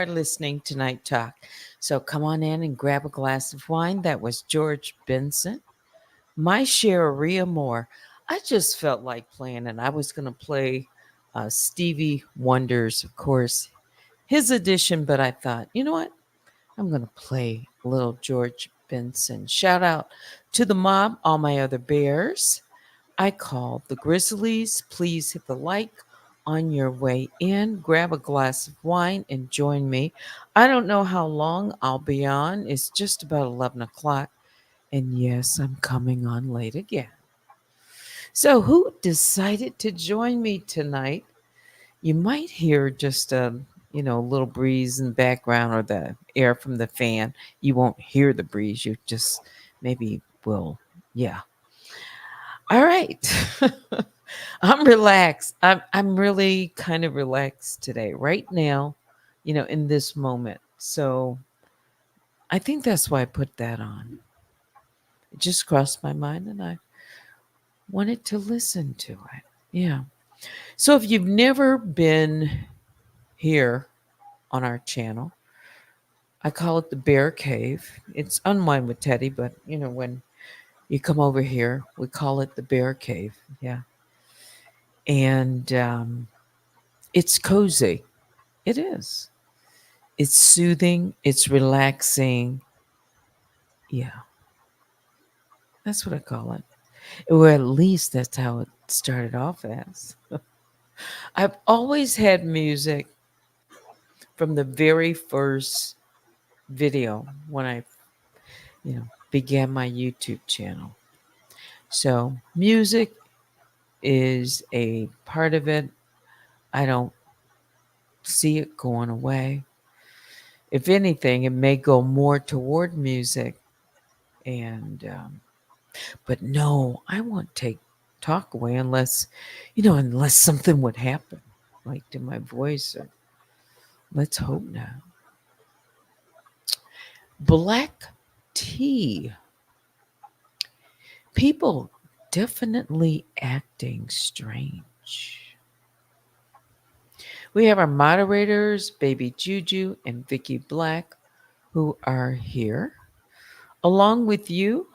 are listening to Night Talk. So come on in and grab a glass of wine. That was George Benson. My share of Rhea Moore. I just felt like playing, and I was going to play Stevie Wonder's, of course, his edition, but I thought, you know what? I'm going to play a little George Benson. Shout out to the mob, all my other bears. I called the Grizzlies. Please hit the like on your way in. Grab a glass of wine and join me. I don't know how long I'll be on. It's just about 11 o'clock. And yes, I'm coming on late again. So, who decided to join me tonight? You might hear just a little breeze in the background or the air from the fan. You won't hear the breeze. You just maybe will. Yeah. All right. I'm relaxed. I'm really kind of relaxed today, right now, in this moment. So I think that's why I put that on. It just crossed my mind and I wanted to listen to it. Yeah. So if you've never been here on our channel, I call it the Bear Cave. It's Unwind with Teddy, but when you come over here, we call it the Bear Cave. Yeah. And it's cozy. It is. It's soothing. It's relaxing. Yeah, that's what I call it. Or at least that's how it started off as. I've always had music from the very first video when I, began my YouTube channel. So music is a part of it. I don't see it going away. If anything, it may go more toward music. And, but no, I won't take talk away unless something would happen, like to my voice. Or, let's hope not. Black tea. People definitely acting strange. We have our moderators, Baby Juju and Vicky Black, who are here along with you.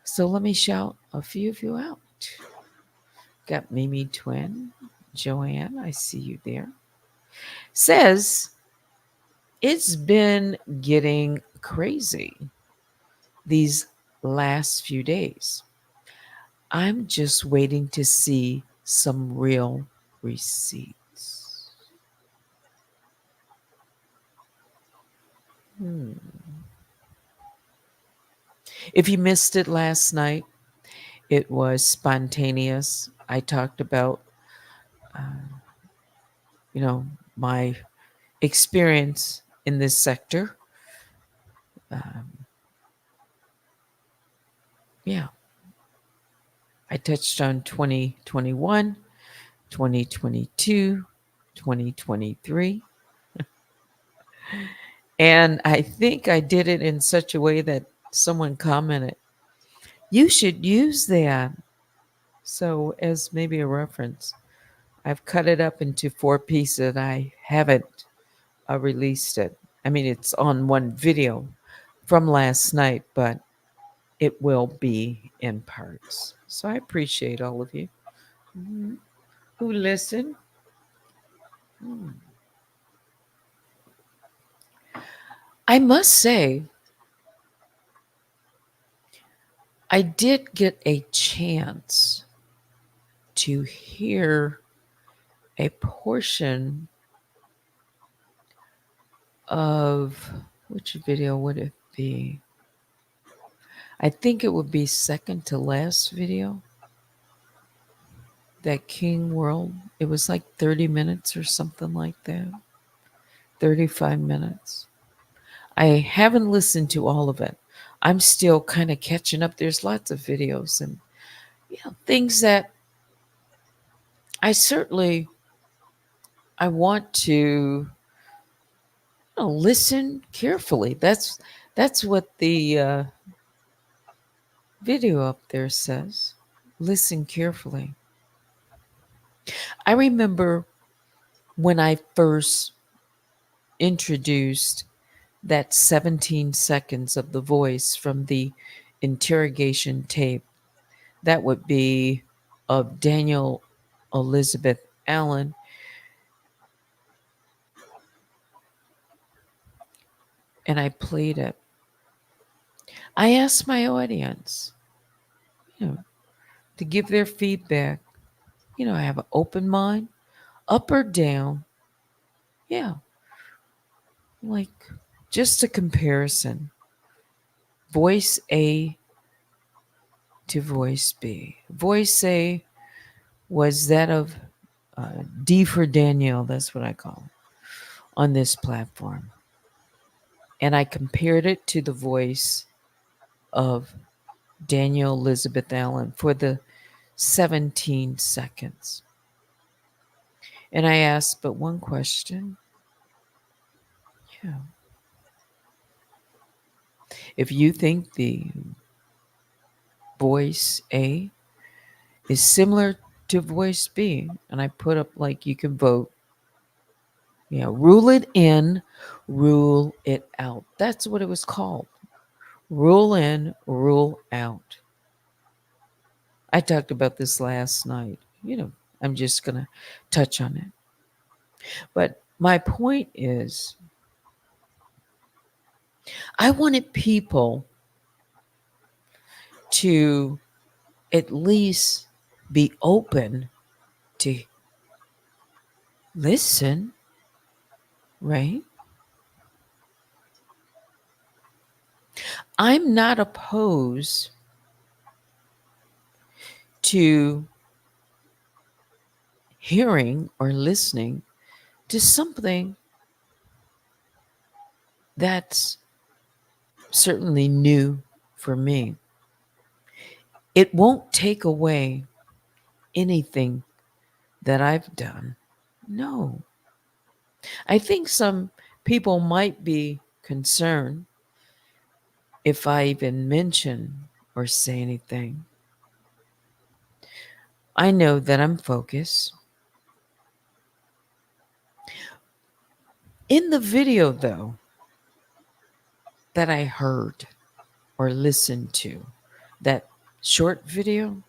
So let me shout a few of you out. Got Mimi Twin, Joanne, I see you there. Says, it's been getting crazy these last few days. I'm just waiting to see some real receipts. If you missed it last night, it was spontaneous. I talked about, my experience in this sector. Um, yeah, I touched on 2021, 2022, 2023. And I think I did it in such a way that someone commented, you should use that. So, as maybe a reference, I've cut it up into 4 pieces. I haven't released it. I mean, it's on one video from last night, but it will be in parts. So I appreciate all of you who listen. I must say, I did get a chance to hear a portion of which video would it be? I think it would be second to last video. That King World. It was like 30 minutes or something like that. 35 minutes. I haven't listened to all of it. I'm still kind of catching up. There's lots of videos and things that I want to listen carefully. That's what the video up there says. Listen carefully. I remember when I first introduced that 17 seconds of the voice from the interrogation tape. That would be of Daniel Elizabeth Allen. And I played it. I asked my audience, you know, to give their feedback. I have an open mind, up or down. Yeah, like just a comparison. Voice A to voice B. Voice A was that of D for Danielle, that's what I call it, on this platform. And I compared it to the voice of Danielle Elizabeth Allen for the 17 seconds. And I asked but one question. Yeah. If you think the voice A is similar to voice B, and I put up like you can vote. Yeah, rule it in, rule it out. That's what it was called. Rule in, rule out. I talked about this last night. I'm just going to touch on it. But my point is, I wanted people to at least be open to listen, right? I'm not opposed to hearing or listening to something that's certainly new for me. It won't take away anything that I've done. No. I think some people might be concerned if I even mention or say anything. I know that I'm focused. In the video, though, that I heard or listened to, that short video,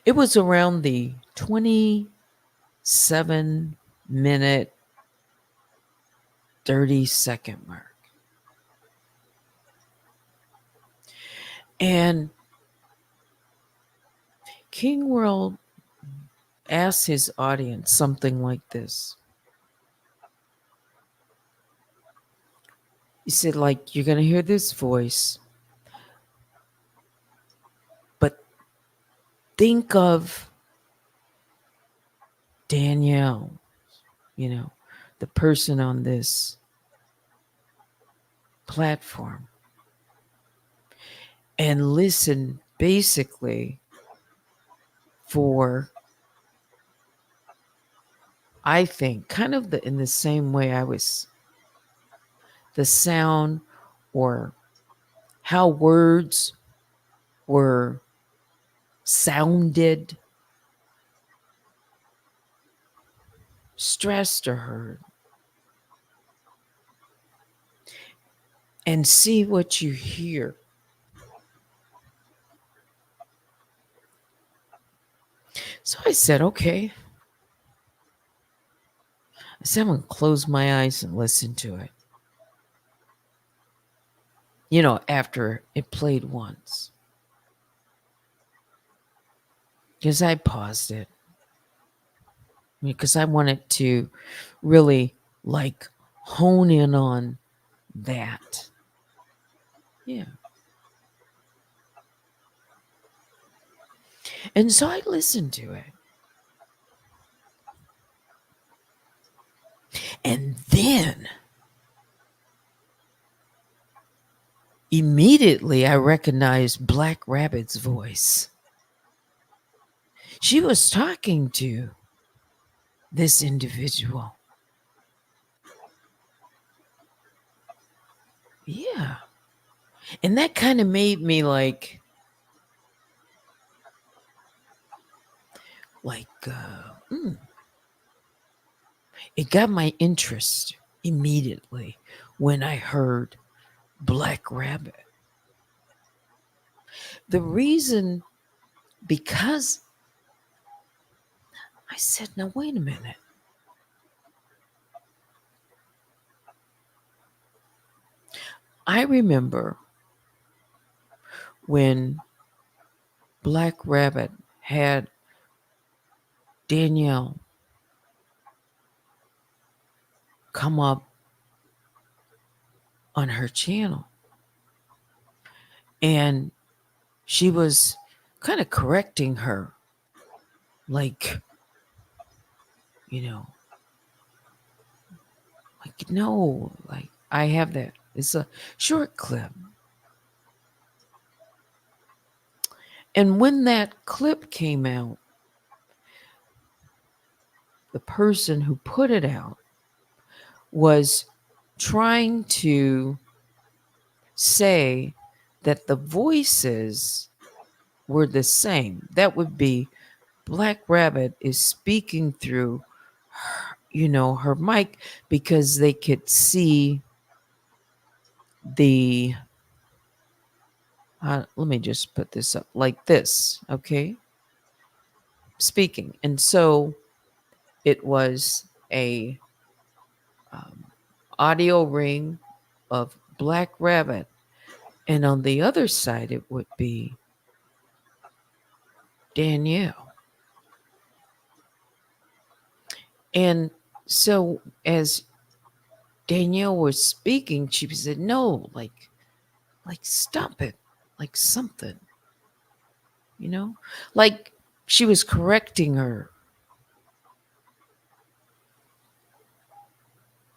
it was around the 27-minute, 30-second mark. And King World asked his audience something like this. He said, like, you're going to hear this voice, but think of Danielle, the person on this platform, and listen basically for, I think, kind of in the same way the sound or how words were sounded, stressed or heard, and see what you hear. So I said, okay. I said, I'm going to close my eyes and listen to it. After it played once. Because I paused it. Because I wanted to really hone in on that. Yeah. And so I listened to it. And then immediately I recognized Black Rabbit's voice. She was talking to this individual. Yeah. And that kind of made me it got my interest immediately when I heard Black Rabbit. The reason, because I said, now wait a minute. I remember when Black Rabbit had Danielle come up on her channel, and she was kind of correcting her, like, like, no, like, I have that. It's a short clip. And when that clip came out, the person who put it out was trying to say that the voices were the same. That would be Black Rabbit is speaking through her mic, because they could see the let me just put this up like this, okay? Speaking. And so it was a audio ring of Black Rabbit, and on the other side it would be Danielle. And so as Danielle was speaking, she said, no, like stop it, like something, like she was correcting her.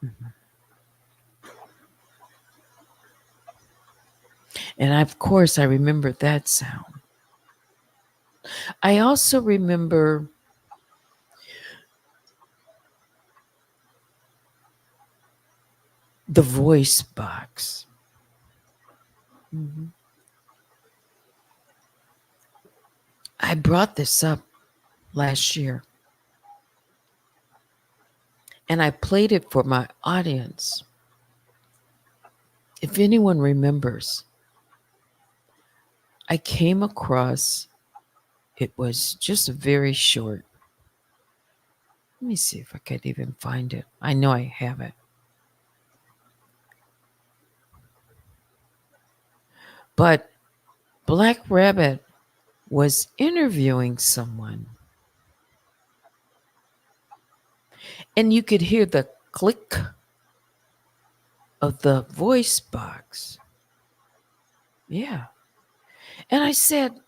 Mhm. And of course, I remember that sound. I also remember the voice box. Mhm. I brought this up last year, and I played it for my audience. If anyone remembers, I came across, it was just a very short. Let me see if I could even find it. I know I have it. But Black Rabbit was interviewing someone, and you could hear the click of the voice box. Yeah. And I said,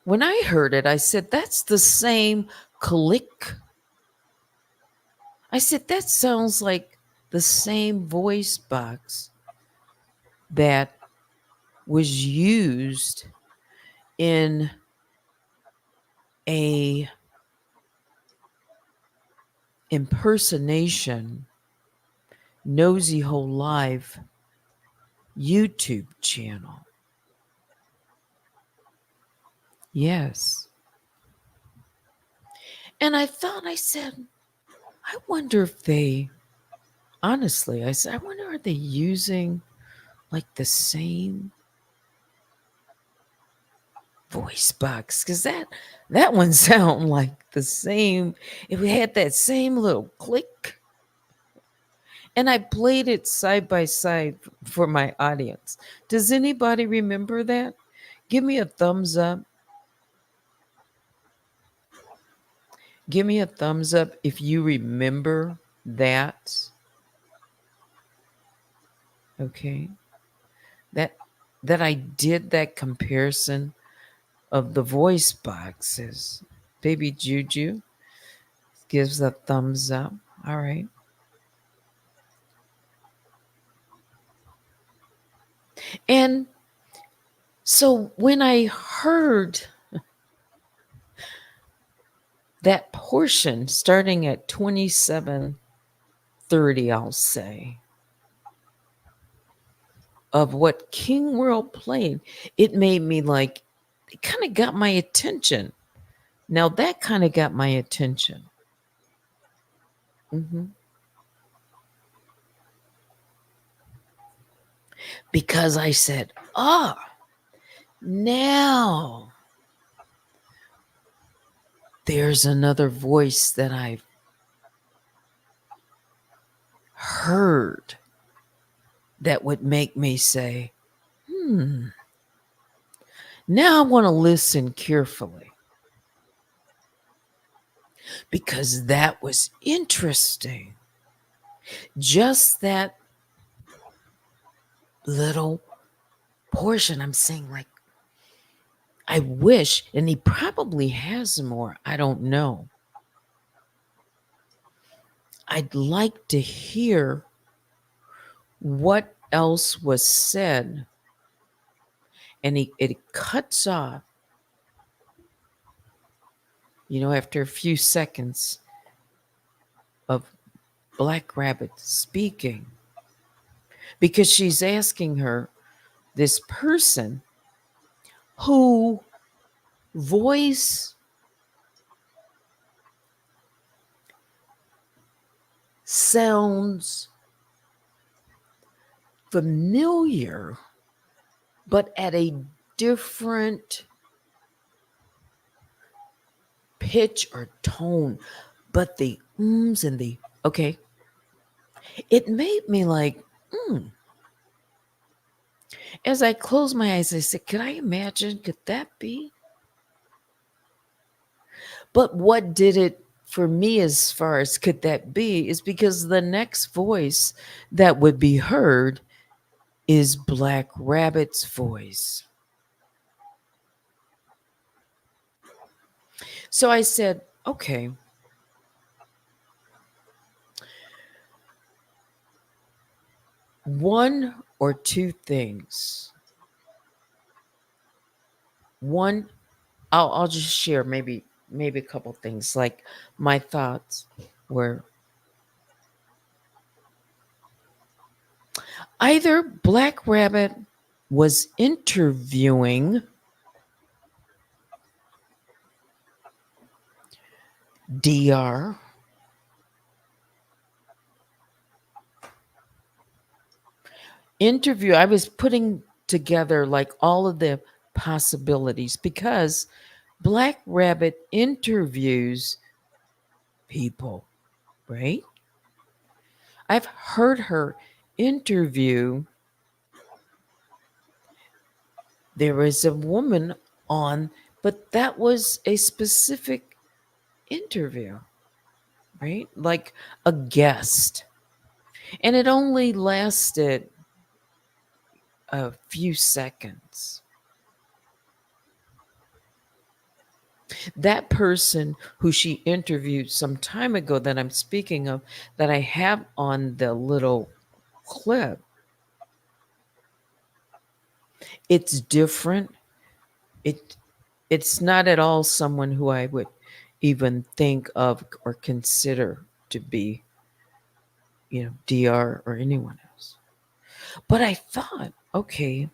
when I heard it, I said, that's the same click. I said, that sounds like the same voice box that was used in a impersonation Nosy Hole Live YouTube channel. Yes. And I said, I wonder if honestly, I said, I wonder, are they using like the same voice box? Because that one sounded like the same. It had that same little click. And I played it side by side for my audience. Does anybody remember that? Give me a thumbs up. Give me a thumbs up if you remember that. Okay. That I did that comparison of the voice boxes. Baby Juju gives a thumbs up. All right. And so when I heard that portion starting at 27:30, I'll say, of what King World played, it made me like, it kind of got my attention. Now that kind of got my attention. Mhm. because I said, now there's another voice that I've heard that would make me say, now I want to listen carefully because that was interesting. Just that little portion, I'm saying, like, I wish, and he probably has more, I don't know. I'd like to hear what else was said. And it cuts off, after a few seconds of Black Rabbit speaking, because she's asking her, this person who voice sounds familiar, but at a different pitch or tone. But the ums and the, okay, it made me like, As I closed my eyes, I said, could I imagine? Could that be? But what did it for me as far as could that be is because the next voice that would be heard is Black Rabbit's voice. So I said, okay, one or two things. One, I'll just share maybe a couple things. Like my thoughts were either Black Rabbit was interviewing DR, I was putting together like all of the possibilities because Black Rabbit interviews people, right? I've heard her interview. There was a woman on, but that was a specific interview, right? Like a guest. And it only lasted a few seconds. That person who she interviewed some time ago that I'm speaking of, that I have on the little clip, it's different. It's not at all someone who I would even think of or consider to be, DR or anyone else. But I thought, okay,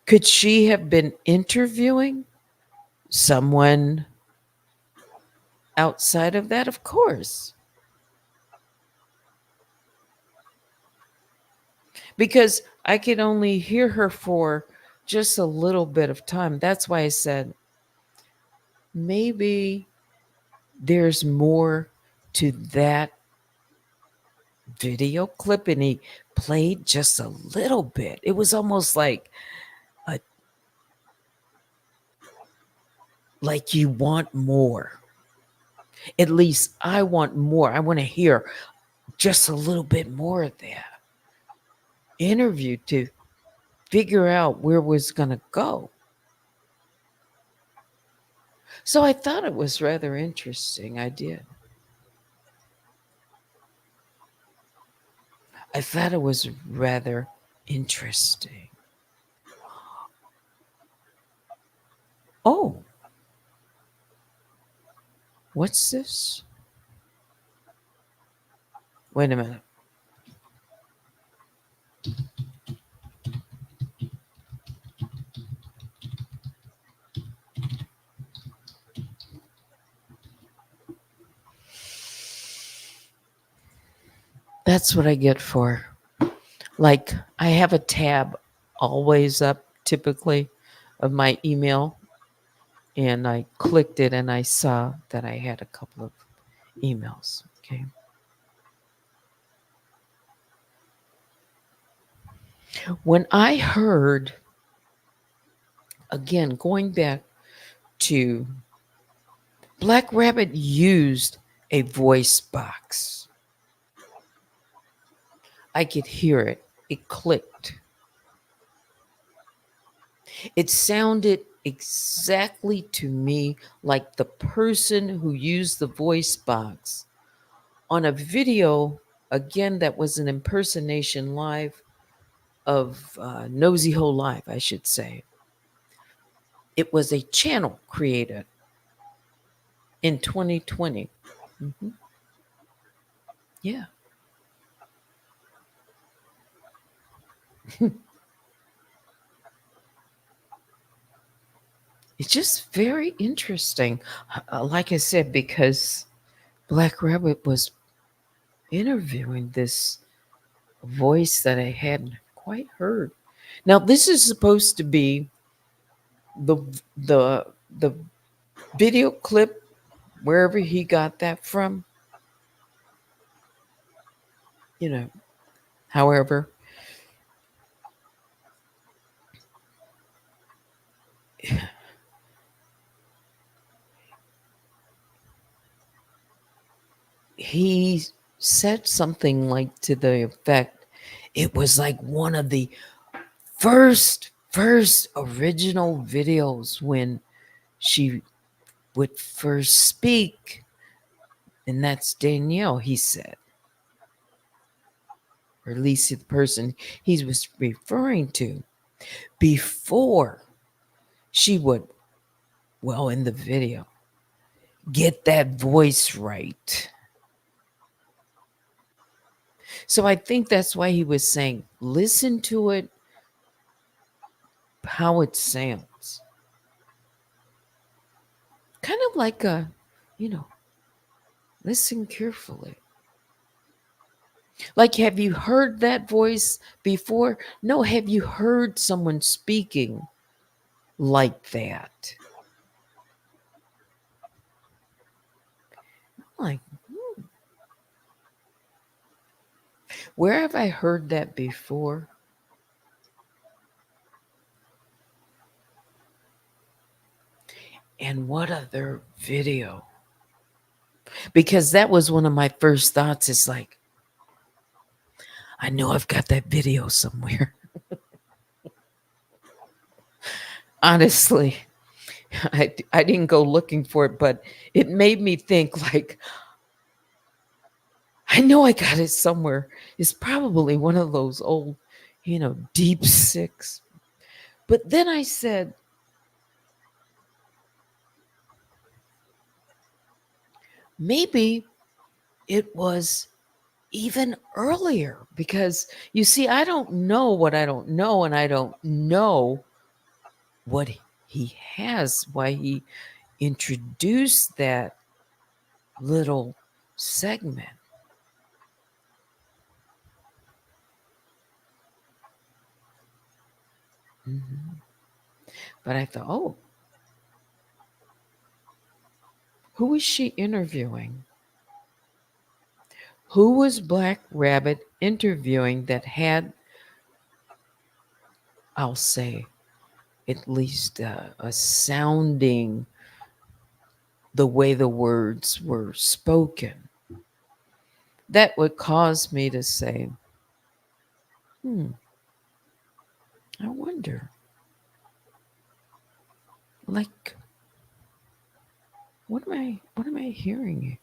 could she have been interviewing someone outside of that? Of course. Because I could only hear her for just a little bit of time. That's why I said maybe there's more to that video clip, and he played just a little bit. It was almost a, like you want more. At least I want more. I want to hear just a little bit more of that interview to figure out where it was going to go. So I thought it was rather interesting. I did. I thought it was rather interesting. Oh, what's this? Wait a minute. That's what I get for. Like, I have a tab always up typically of my email, and I clicked it and I saw that I had a couple of emails. Okay. When I heard, again, going back to Black Rabbit used a voice box, I could hear it. It clicked. It sounded exactly to me like the person who used the voice box on a video, again, that was an impersonation live of Nosy Ho Live, I should say. It was a channel created in 2020. Mhm. Yeah. It's just very interesting. Like I said, because Black Rabbit was interviewing this voice that I hadn't quite heard. Now, this is supposed to be the the video clip, wherever he got that from. You know, however, he said something like to the effect, it was like one of the first original videos when she would first speak, and that's Danielle, he said, or at least the person he was referring to, before she would, well, in the video, get that voice right. So I think that's why he was saying, listen to it, how it sounds. Kind of like a, you know, listen carefully. Like, have you heard that voice before? No, have you heard someone speaking like that? Like, where have I heard that before? And what other video? Because that was one of my first thoughts. It's like, I know I've got that video somewhere. Honestly, I didn't go looking for it, but it made me think like, I know I got it somewhere. It's probably one of those old, deep six. But then I said, maybe it was even earlier because you see, I don't know what I don't know, and I don't know what he has, why he introduced that little segment. Mhm. But I thought, oh, who was she interviewing? Who was Black Rabbit interviewing that had, I'll say, at least a sounding the way the words were spoken? That would cause me to say, hmm, I wonder, like, what am I hearing?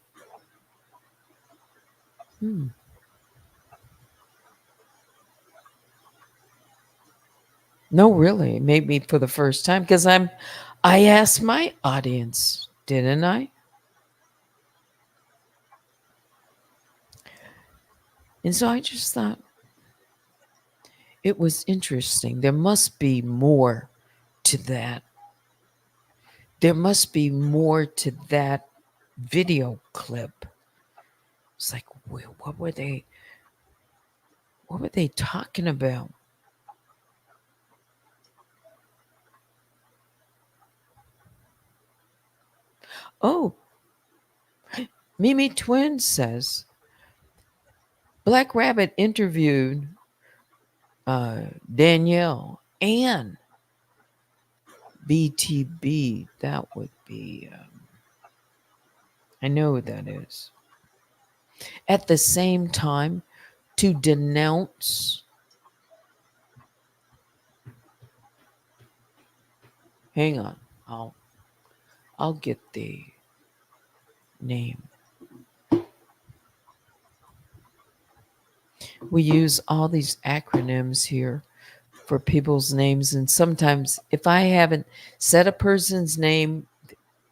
Hmm. No, really, maybe for the first time because I asked my audience, didn't I? And so I just thought it was interesting. There must be more to that. There must be more to that video clip. It's like, what were they? What were they talking about? Oh, Mimi Twin says Black Rabbit interviewed Danielle and BTB. That would be, I know who that is. At the same time, to denounce, hang on, I'll get the name. We use all these acronyms here for people's names, and sometimes if I haven't said a person's name,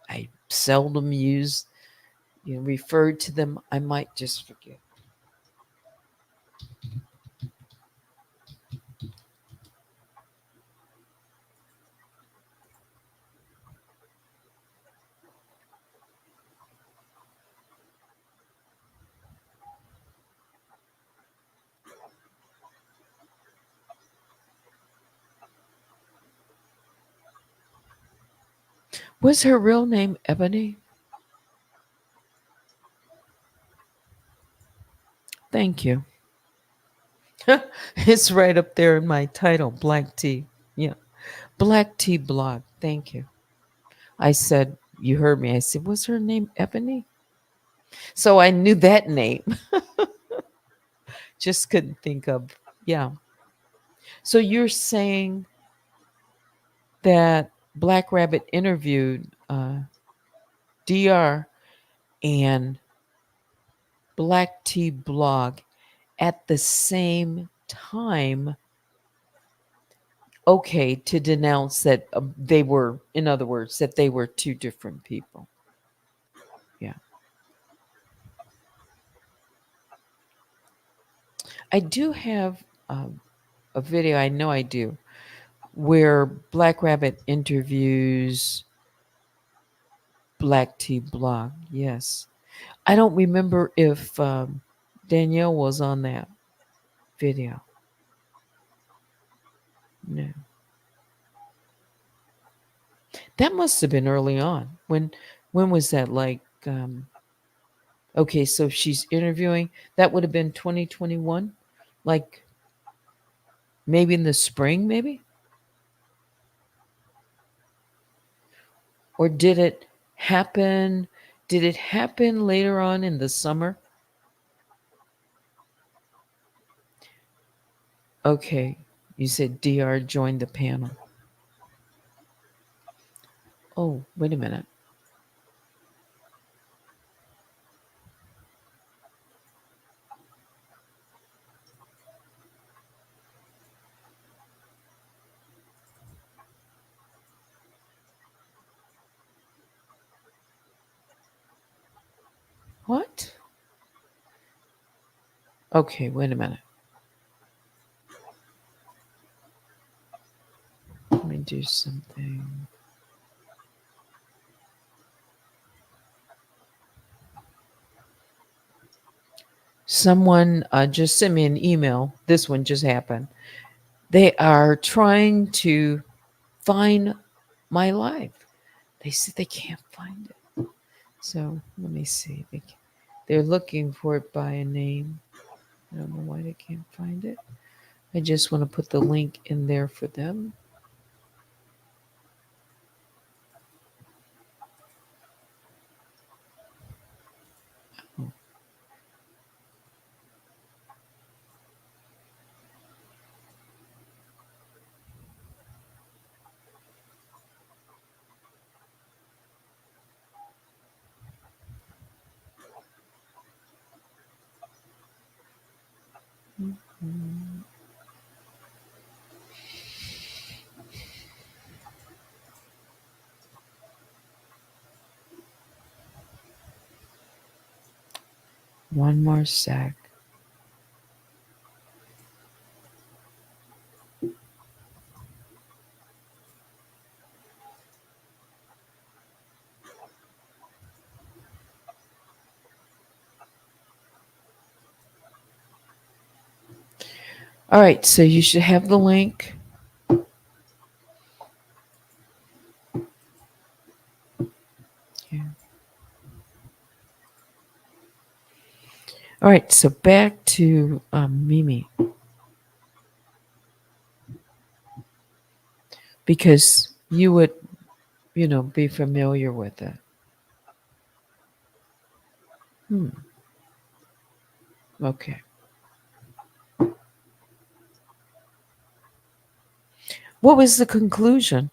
I seldom use, referred to them, I might just forget. Was her real name Ebony? Thank you. It's right up there in my title, Black Tea. Yeah. Black Tea blog. Thank you. I said, you heard me. I said, was her name Ebony? So I knew that name. Just couldn't think of, yeah. So you're saying that Black Rabbit interviewed DR and Black Tea blog at the same time, okay, to denounce that they were, in other words, that they were two different people. Yeah. I do have a video, I know I do, where Black Rabbit interviews Black Tea blog. Yes. I don't remember if Danielle was on that video. No. That must have been early on. When was that? Like okay, so she's interviewing. That would have been 2021? Like maybe in the spring, maybe? Or did it happen later on in the summer? Okay. You said DR joined the panel. Oh, wait a minute. What? Okay, wait a minute. Let me do something. Someone just sent me an email. This one just happened. They are trying to find my live. They said they can't find it. So let me see. They're looking for it by a name. I don't know why they can't find it. I just want to put the link in there for them. Oh. Mhm. One more sec. All right, so you should have the link. Yeah. All right, so back to Mimi, because you would, be familiar with it. Hmm. Okay. What was the conclusion?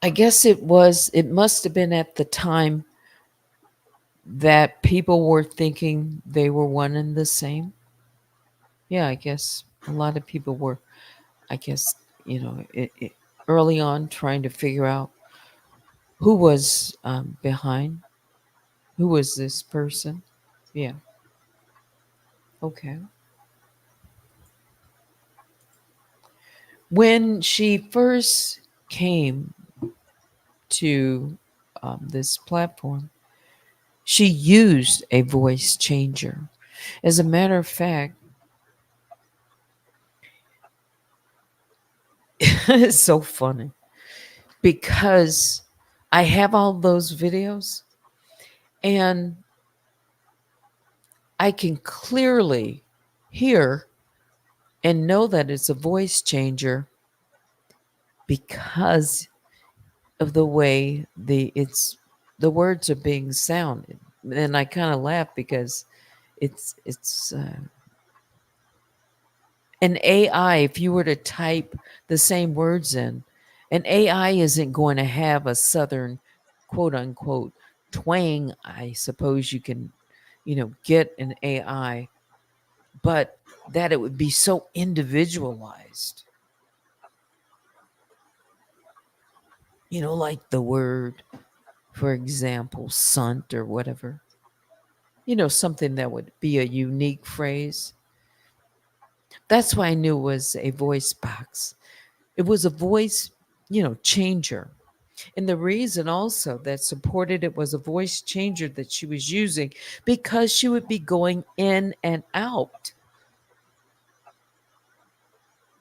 I guess it must have been at the time that people were thinking they were one and the same. Yeah, I guess a lot of people were, I guess, early on trying to figure out who was behind, who was this person. Yeah, okay. When she first came to this platform, she used a voice changer. As a matter of fact, it's so funny because I have all those videos and I can clearly hear and know that it's a voice changer because of the way the words are being sounded. And I kind of laugh because it's an AI. If you were to type the same words in, an AI isn't going to have a southern quote unquote twang. I suppose you can, get an AI, but that it would be so individualized. Like the word, for example, sunt or whatever. Something that would be a unique phrase. That's why I knew it was a voice box. It was a voice, changer. And the reason also that supported it was a voice changer that she was using because she would be going in and out,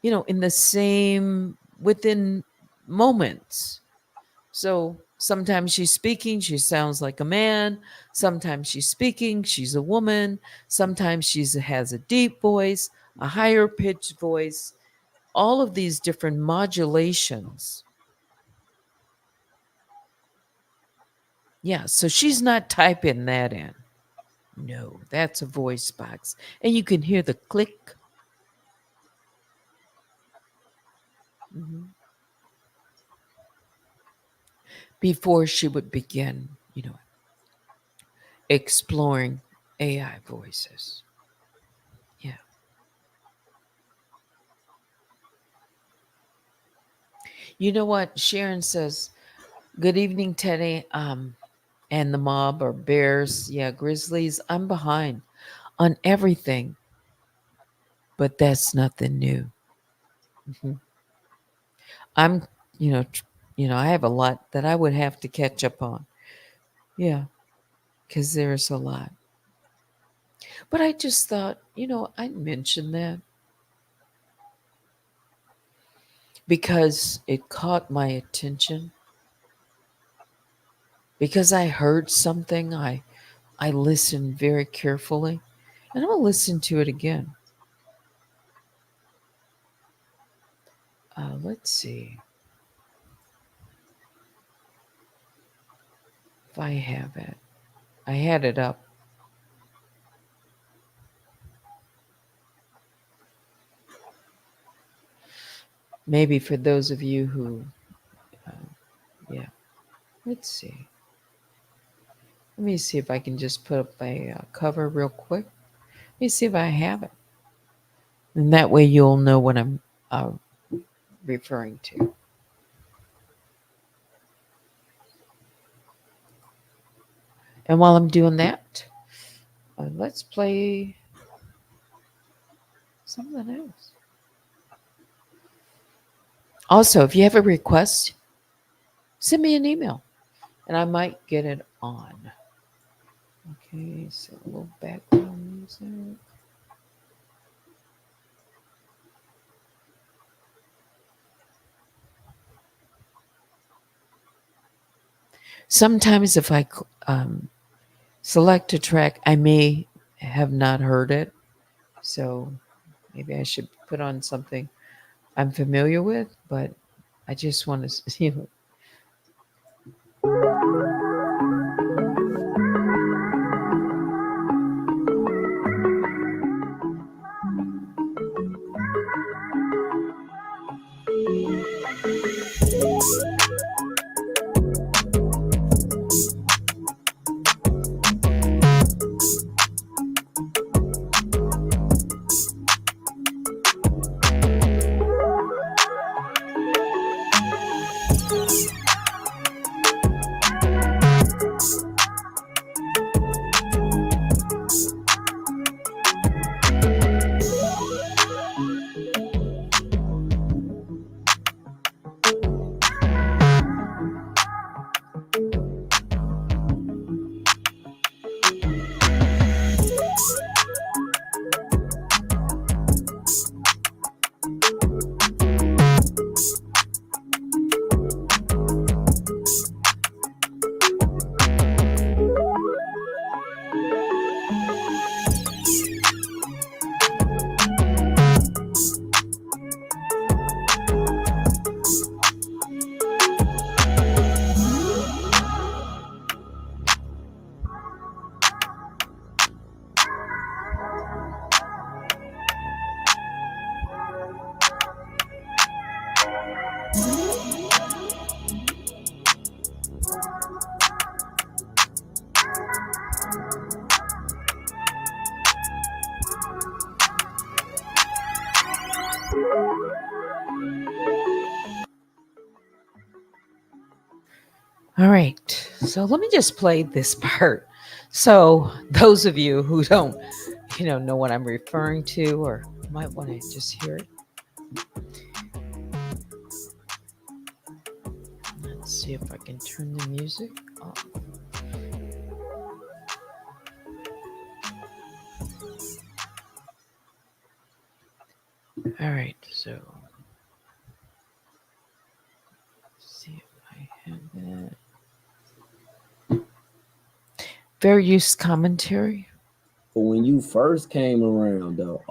in the same within moments. So sometimes she's speaking, she sounds like a man. Sometimes she's speaking, she's a woman. Sometimes she has a deep voice, a higher pitched voice, all of these different modulations. Yeah, so she's not typing that in. No, that's a voice box. And you can hear the click mhm, before she would begin, exploring AI voices. Yeah. You know what? Sharon says, good evening, Teddy. And the mob or bears. Yeah, grizzlies. I'm behind on everything, but that's nothing new. Mhm. I'm, I have a lot that I would have to catch up on. Yeah, because there's a lot. But I just thought, I'd mention that because it caught my attention. Because I heard something, I listened very carefully, and I'm gonna listen to it again. Let's see if I have it. I had it up. Maybe for those of you who, yeah. Let's see. Let me see if I can just put up a cover real quick. Let me see if I have it, and that way you'll know what I'm uh, referring to. And while I'm doing that, let's play something else. Also, if you have a request, send me an email and I might get it on. Okay, so a little background music. Sometimes if I select a track, I may have not heard it. So maybe I should put on something I'm familiar with, but I just want to, all right. So let me just play this part. So those of you who don't, know what I'm referring to, or might want to just hear it. Let's see if I can turn the music off. All right, so let's see if I have that. Fair use commentary. But when you first came around, though,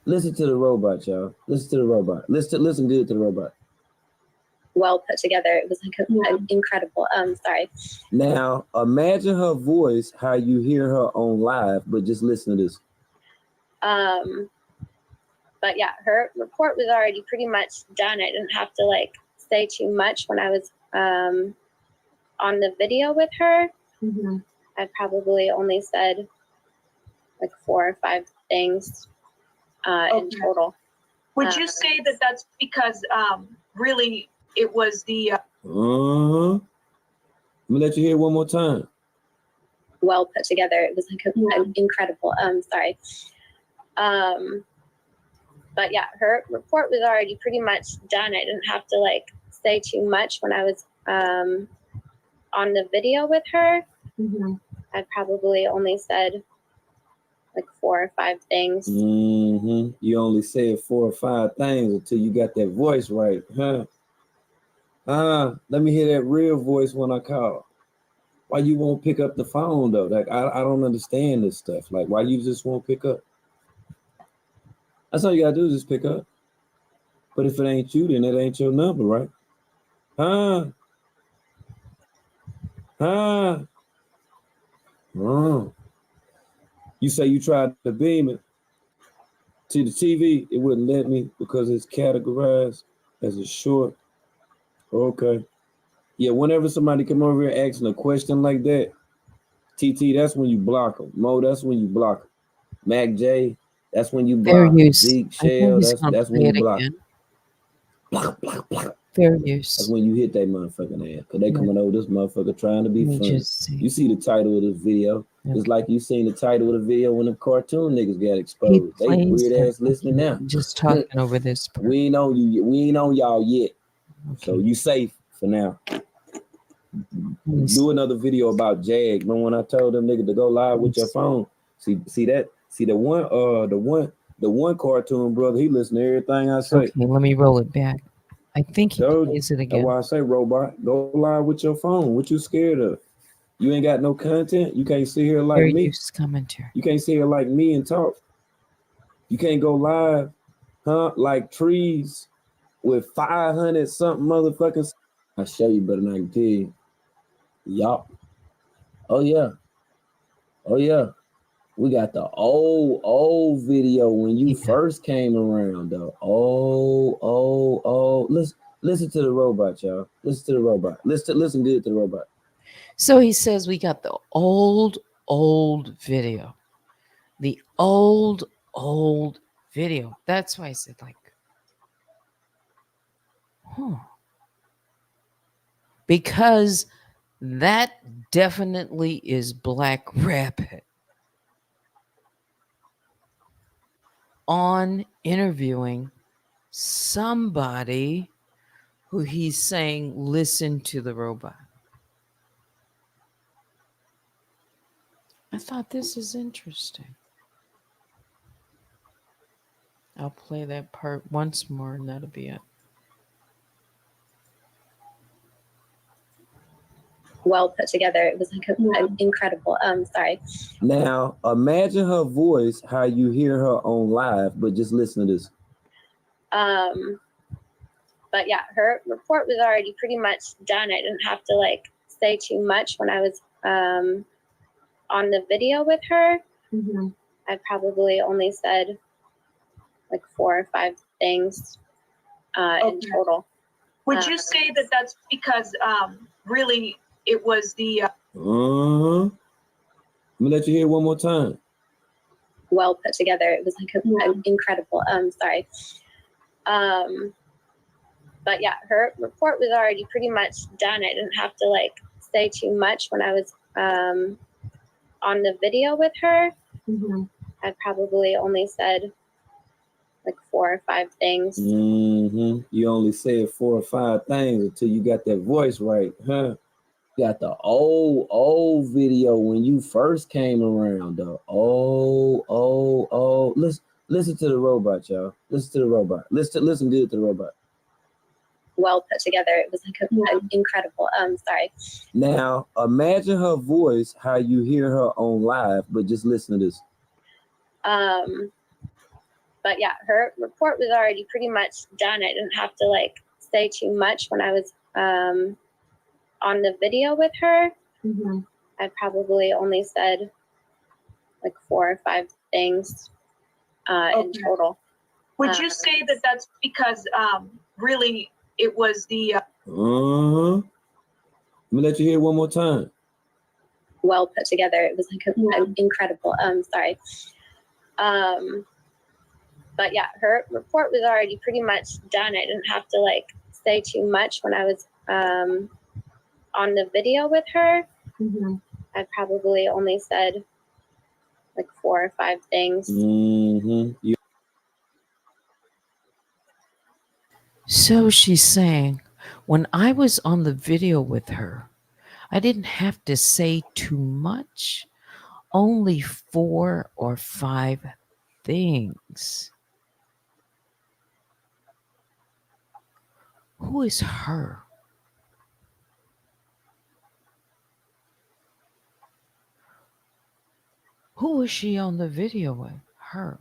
listen to the robot, y'all. Listen to the robot. Listen good to the robot. Well put together. It was like incredible. Sorry. Now imagine her voice, how you hear her on live, but just listen to this. But yeah, her report was already pretty much done. I didn't have to like say too much when I was on the video with her. Mm-hmm. I probably only said like 4 or 5 things in total. Would you say that that's because really it was the Let me let you hear it one more time. Well put together. It was like incredible. Sorry. But yeah, her report was already pretty much done. I didn't have to like say too much when I was on the video with her. Mm-hmm. I probably only said like 4 or 5 things. Mm-hmm. You only said 4 or 5 things until you got that voice right, huh? Let me hear that real voice when I call. Why you won't pick up the phone though? Like I don't understand this stuff. Like why you just won't pick up? That's all you gotta do is just pick up. But if it ain't you, then it ain't your number, right? You say you tried to beam it to the TV, it wouldn't let me because it's categorized as a short. Okay. Yeah, whenever somebody come over here asking a question like that, TT, that's when you block them. Mo, that's when you block them. Mac J, that's when you block them. Zeke, Shell, that's when you block them. Block. Fair use. That's when you hit that motherfucking ass. Because they coming over this motherfucker trying to be funny. You see the title of this video. It's like you seen the title of the video when the cartoon niggas got exposed. They weird ass listening now. Just talking over this part. We ain't on you. We ain't on y'all yet. Okay. So you safe for now. Do another video about Jag. Remember when I told them nigga to go live with your phone? See that? See the one cartoon brother, he listen to everything I say. Okay, let me roll it back. I think he Told you. plays it That's again. why I say, robot, go live with your phone. What you scared of? You ain't got no content. You can't sit here like Fair me. use commentary. You can't sit here like me and talk. You can't go live, huh? Like trees with 500 something motherfuckers. I show you better than I can tell you. Yup. Oh yeah. Oh yeah. We got the old video when you first came around though. Listen to the robot, y'all. Listen to the robot. Listen good to the robot. So he says we got the old video. The old video. That's why I said like, because that definitely is Black Rabbit on interviewing somebody who he's saying, listen to the robot. I thought this is interesting. I'll play that part once more and that'll be it. Well put together. It was like incredible. Sorry. Now imagine her voice, how you hear her on live, but just listen to this. But yeah, her report was already pretty much done. I didn't have to like say too much when I was on the video with her. I probably only said like 4 or 5 things in total. Would you say that that's because really it was the Let me let you hear one more time. Well put together. It was like incredible. Sorry. But yeah, her report was already pretty much done. I didn't have to like say too much when I was on the video with her. I probably only said like 4 or 5 things. You only said 4 or 5 things until you got that voice right, huh? Got the old video when you first came around though. Listen to the robot, y'all. Listen to the robot. Listen good to the robot. Well put together. It was like incredible. Sorry. Now imagine her voice, how you hear her on live, but just listen to this. But yeah, her report was already pretty much done. I didn't have to like say too much when I was on the video with her. I probably only said like 4 or 5 things in total. would you say that that's because really it was the Let me let you hear one more time. Well put together. It was like incredible. Sorry. But yeah, her report was already pretty much done. I didn't have to like say too much when I was on the video with her. I probably only said like 4 or 5 things. So she's saying, when I was on the video with her, I didn't have to say too much, only 4 or 5 things. Who is her? Who is she on the video with? Her.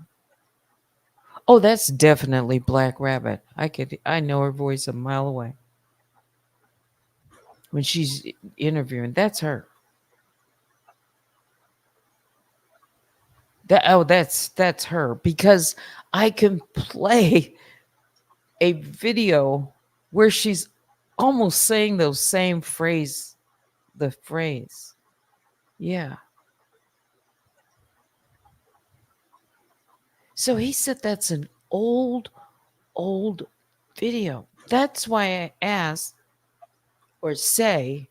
Oh, that's definitely Black Rabbit. I know her voice a mile away. When she's interviewing, that's her. That's her, because I can play a video where she's almost saying those same phrase. Yeah. So he said that's an old video. That's why I asked or say,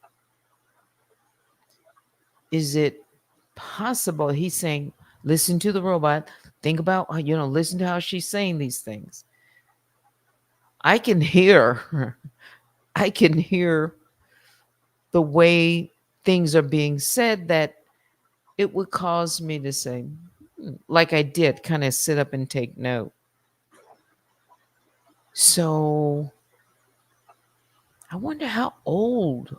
is it possible? He's saying, listen to the robot. Think about, listen to how she's saying these things. I can hear the way things are being said that it would cause me to say, like I did, kind of sit up and take note. So I wonder how old.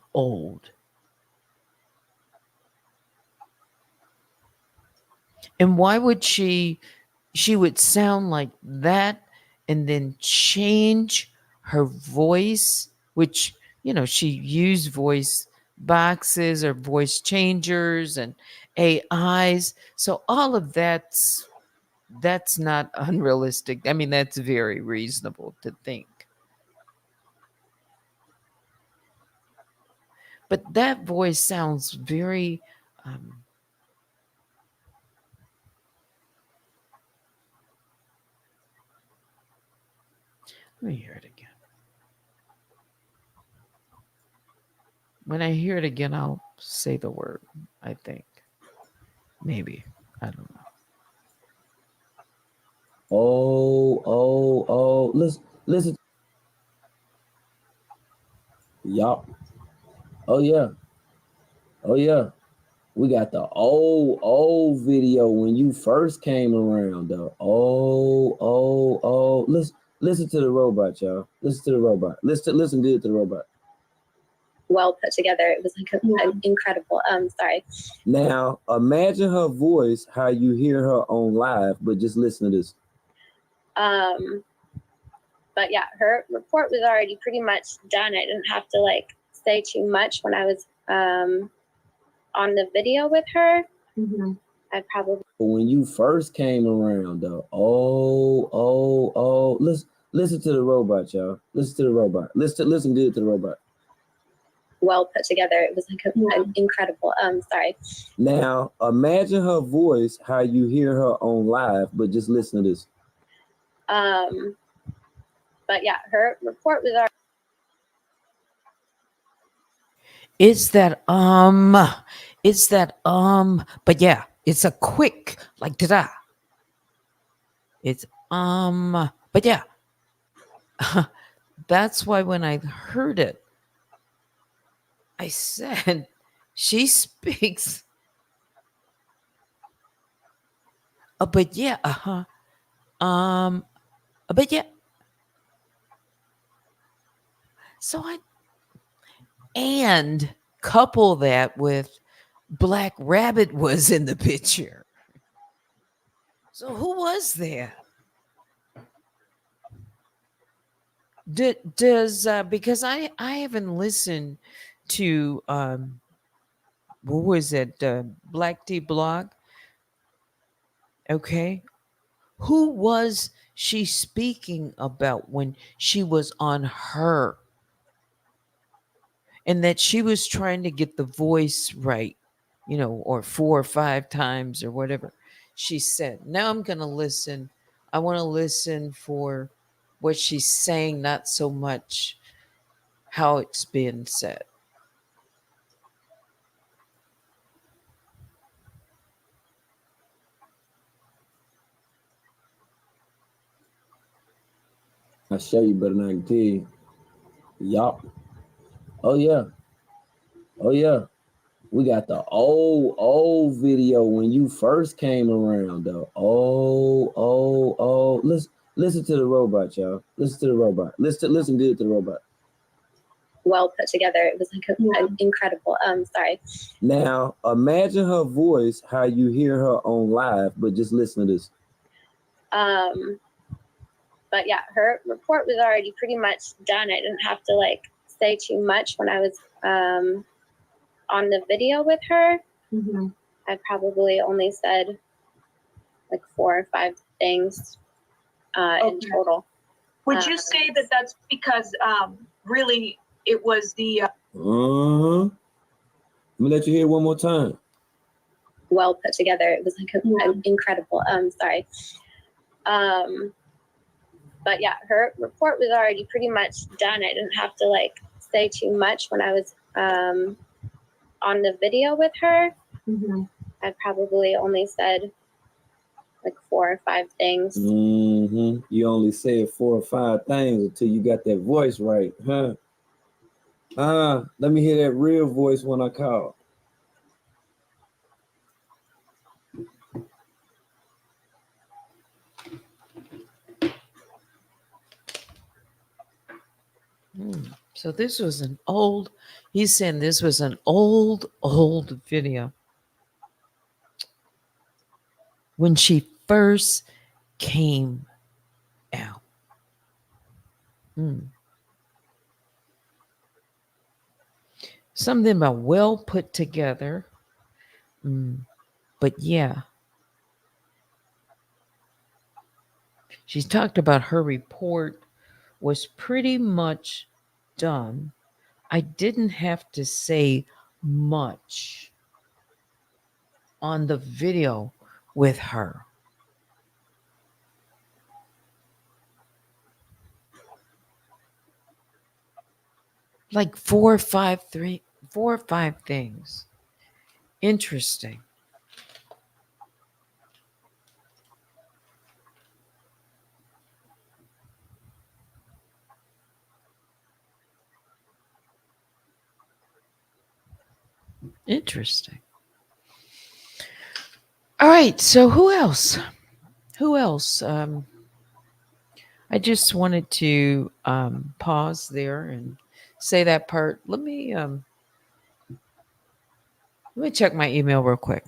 And why would she would sound like that and then change her voice, which, she used voice boxes or voice changers and AIs. So all of that's not unrealistic. I mean, that's very reasonable to think. But that voice sounds very let me hear it again. When I hear it again, I'll say the word, I think. Maybe. I don't know. Oh. Listen. Yup. Oh yeah. Oh yeah. We got the old video when you first came around though. Oh. Listen to the robot, y'all. Listen to the robot. Listen good to the robot. Well put together. It was like an incredible. Sorry. Now imagine her voice, how you hear her on live, but just listen to this. But yeah, her report was already pretty much done. I didn't have to like say too much when I was on the video with her. I probably. When you first came around though. Oh. Listen to the robot, y'all. Listen to the robot. Listen good to the robot. Well put together. It was like an incredible. Sorry. Now imagine her voice, how you hear her on live, but just listen to this. But yeah, her report was already. It's that but yeah, it's a quick like da. It's but yeah. That's why when I heard it, I said she speaks but yeah, but yeah. So and couple that with Black Rabbit was in the picture. So who was that? Does because I haven't listened to what was it, BlackTea blog? Okay, who was she speaking about when she was on her, and that she was trying to get the voice right, or 4 or 5 times or whatever she said. Now I'm gonna listen. I want to listen for what she's saying, not so much how it's being said. I show you better than I can tell you. Yup. Oh yeah. We got the old video when you first came around though. Oh. Listen to the robot, y'all. Listen to the robot. Listen good to the robot. Well put together. It was like an incredible. Sorry. Now imagine her voice, how you hear her on live, but just listen to this. But yeah, her report was already pretty much done. I didn't have to like say too much when I was on the video with her. I probably only said like 4 or 5 things in total. Would you say that that's because really it was the Let me let you hear it one more time. Well put together. It was like an incredible. Sorry. But yeah, her report was already pretty much done. I didn't have to like say too much when I was on the video with her. I probably only said like 4 or 5 things. You only said 4 or 5 things until you got that voice right, huh? Let me hear that real voice when I call. So this was an old, he's saying this was an old video when she first came out. Hmm. Something about well put together. But yeah, she talked about her report was pretty much done. I didn't have to say much on the video with her. Like four or five things. Interesting. Interesting. All right. So who else? Who else? I just wanted to pause there and say that part. Let me check my email real quick.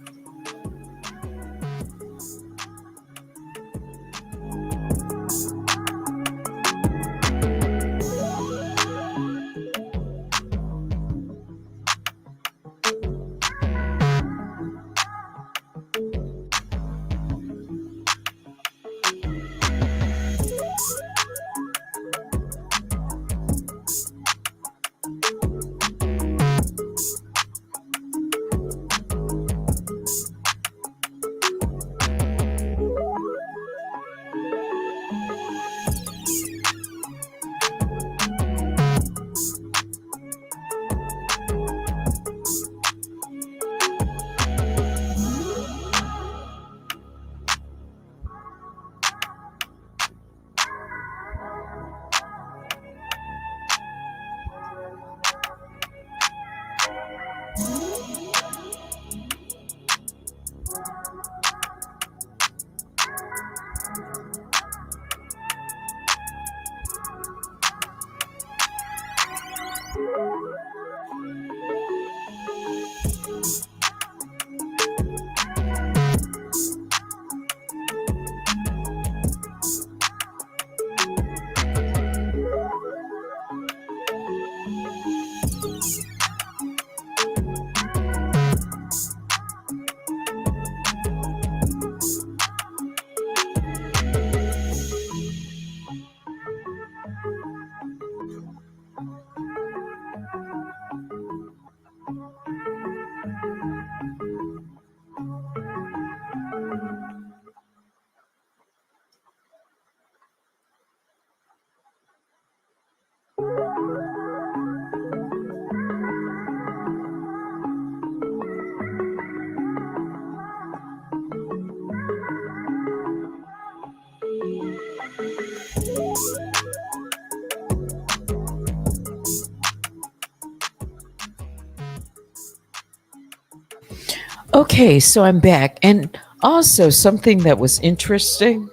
Okay, so I'm back. And also, something that was interesting,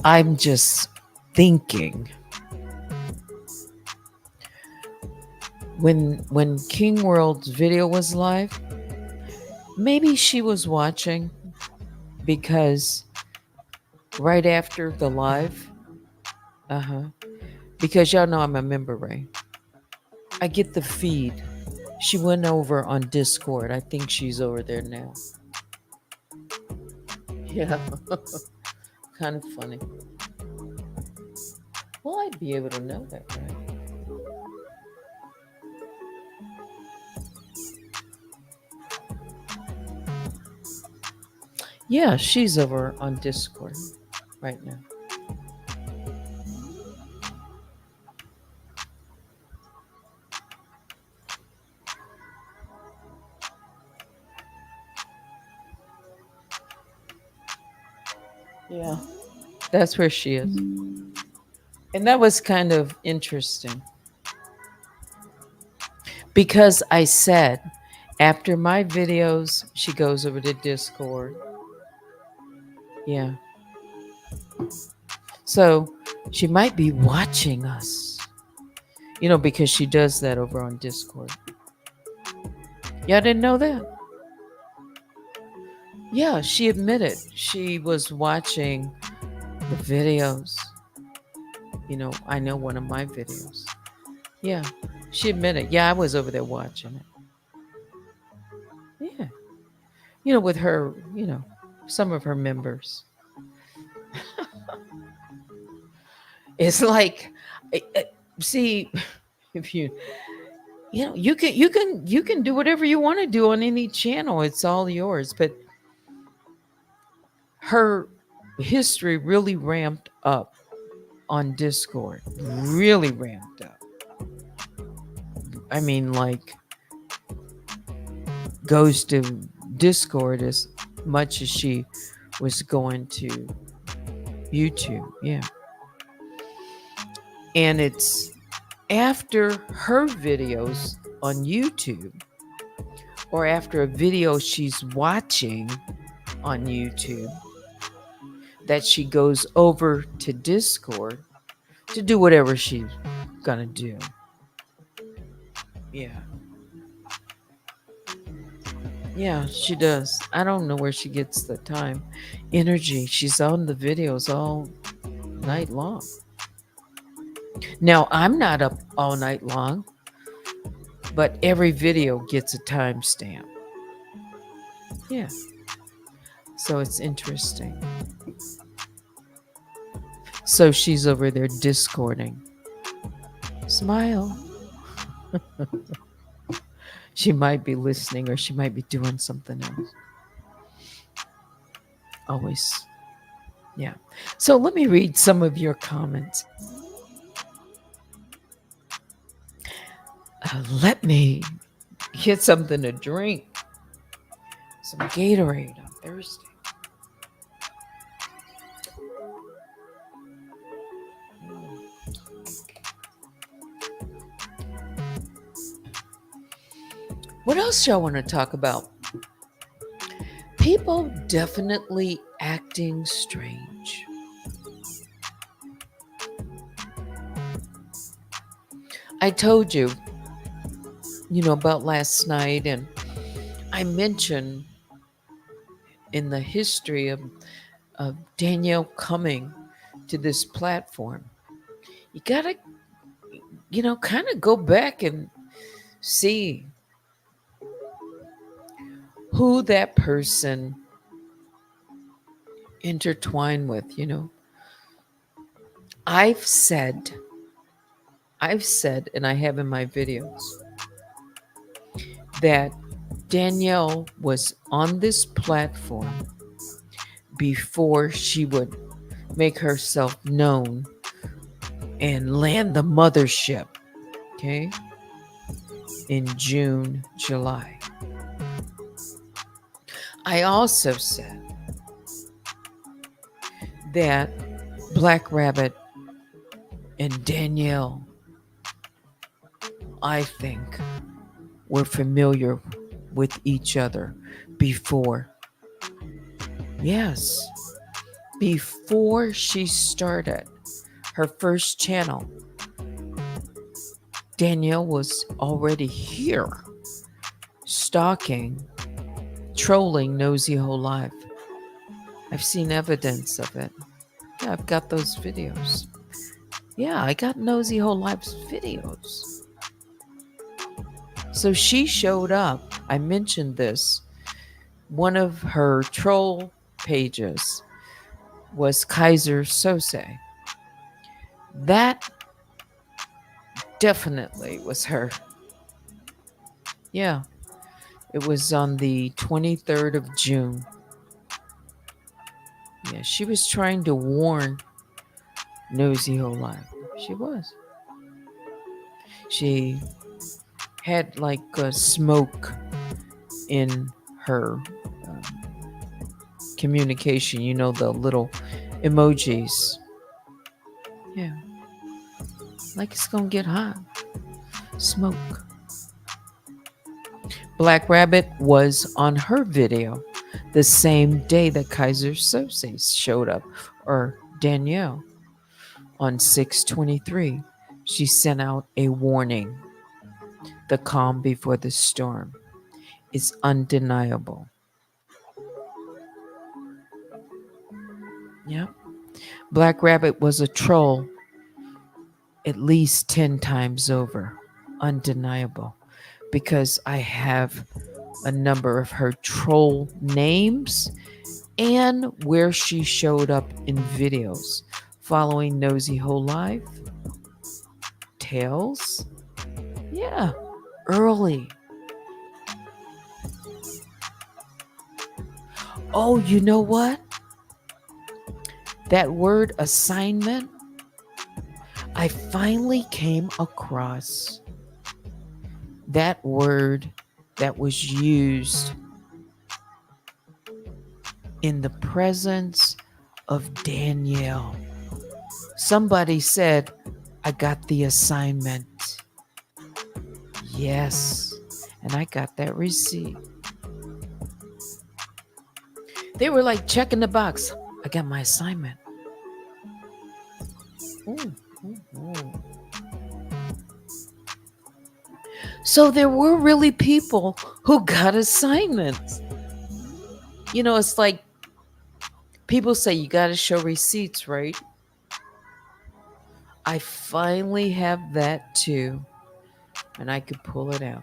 I'm just thinking when King World's video was live, maybe she was watching because right after the live, because y'all know I'm a member, right? I get the feed. She went over on Discord. I think she's over there now. Yeah. Kind of funny. Well, I'd be able to know that, right? Yeah, she's over on Discord right now. Yeah, that's where she is. And that was kind of interesting because I said after my videos, she goes over to Discord. Yeah. So she might be watching us. because she does that over on Discord. Y'all didn't know that? Yeah, she admitted she was watching the videos. I know one of my videos. Yeah, she admitted. Yeah, I was over there watching it. Yeah. With her, some of her members. It's like, see, if you can do whatever you want to do on any channel. It's all yours. But her history really ramped up on Discord. Really ramped up. I mean, like, goes to Discord as much as she was going to YouTube. Yeah. And it's after her videos on YouTube or after a video she's watching on YouTube that she goes over to Discord to do whatever she's gonna do. Yeah. Yeah, she does. I don't know where she gets the time, energy. She's on the videos all night long. Now, I'm not up all night long, but every video gets a timestamp. Yeah. So it's interesting. So she's over there discording. Smile. She might be listening or she might be doing something else. Always. Yeah. So let me read some of your comments. Let me get something to drink. Some Gatorade. I'm thirsty. What else y'all want to talk about? People definitely acting strange. I told you, about last night, and I mentioned in the history of Danielle coming to this platform. You got to, kind of go back and see who that person intertwined with. I've said, and I have in my videos, that Danielle was on this platform before she would make herself known and land the mothership, okay, in June, July. I also said that Black Rabbit and Danielle, I think, were familiar with each other before. Yes, before she started her first channel, Danielle was already here, stalking, trolling Nosy Whole Life. I've seen evidence of it. Yeah, I've got those videos. Yeah, I got Nosy Whole Life's videos. So she showed up. I mentioned this. One of her troll pages was Kaiser Sose. That definitely was her. Yeah, it was on the 23rd of June. Yeah, she was trying to warn Nosy Whole Life. She was. She had like a smoke in her communication, the little emojis. Yeah. Like it's gonna get hot. Smoke. Black Rabbit was on her video the same day that Kaiser Sose showed up, or Danielle, on 6/23. She sent out a warning. The calm before the storm is undeniable. Yep. Black Rabbit was a troll at least 10 times over. Undeniable. Because I have a number of her troll names and where she showed up in videos. Following Nosy Whole Life, Tales. Yeah, early. Oh, you know what? That word assignment, I finally came across that word that was used in the presence of Danielle. Somebody said, I got the assignment. Yes, and I got that receipt. They were like checking the box. I got my assignment. Ooh, ooh, ooh. So there were really people who got assignments. You know, it's like people say you got to show receipts, right? I finally have that too, and I could pull it out.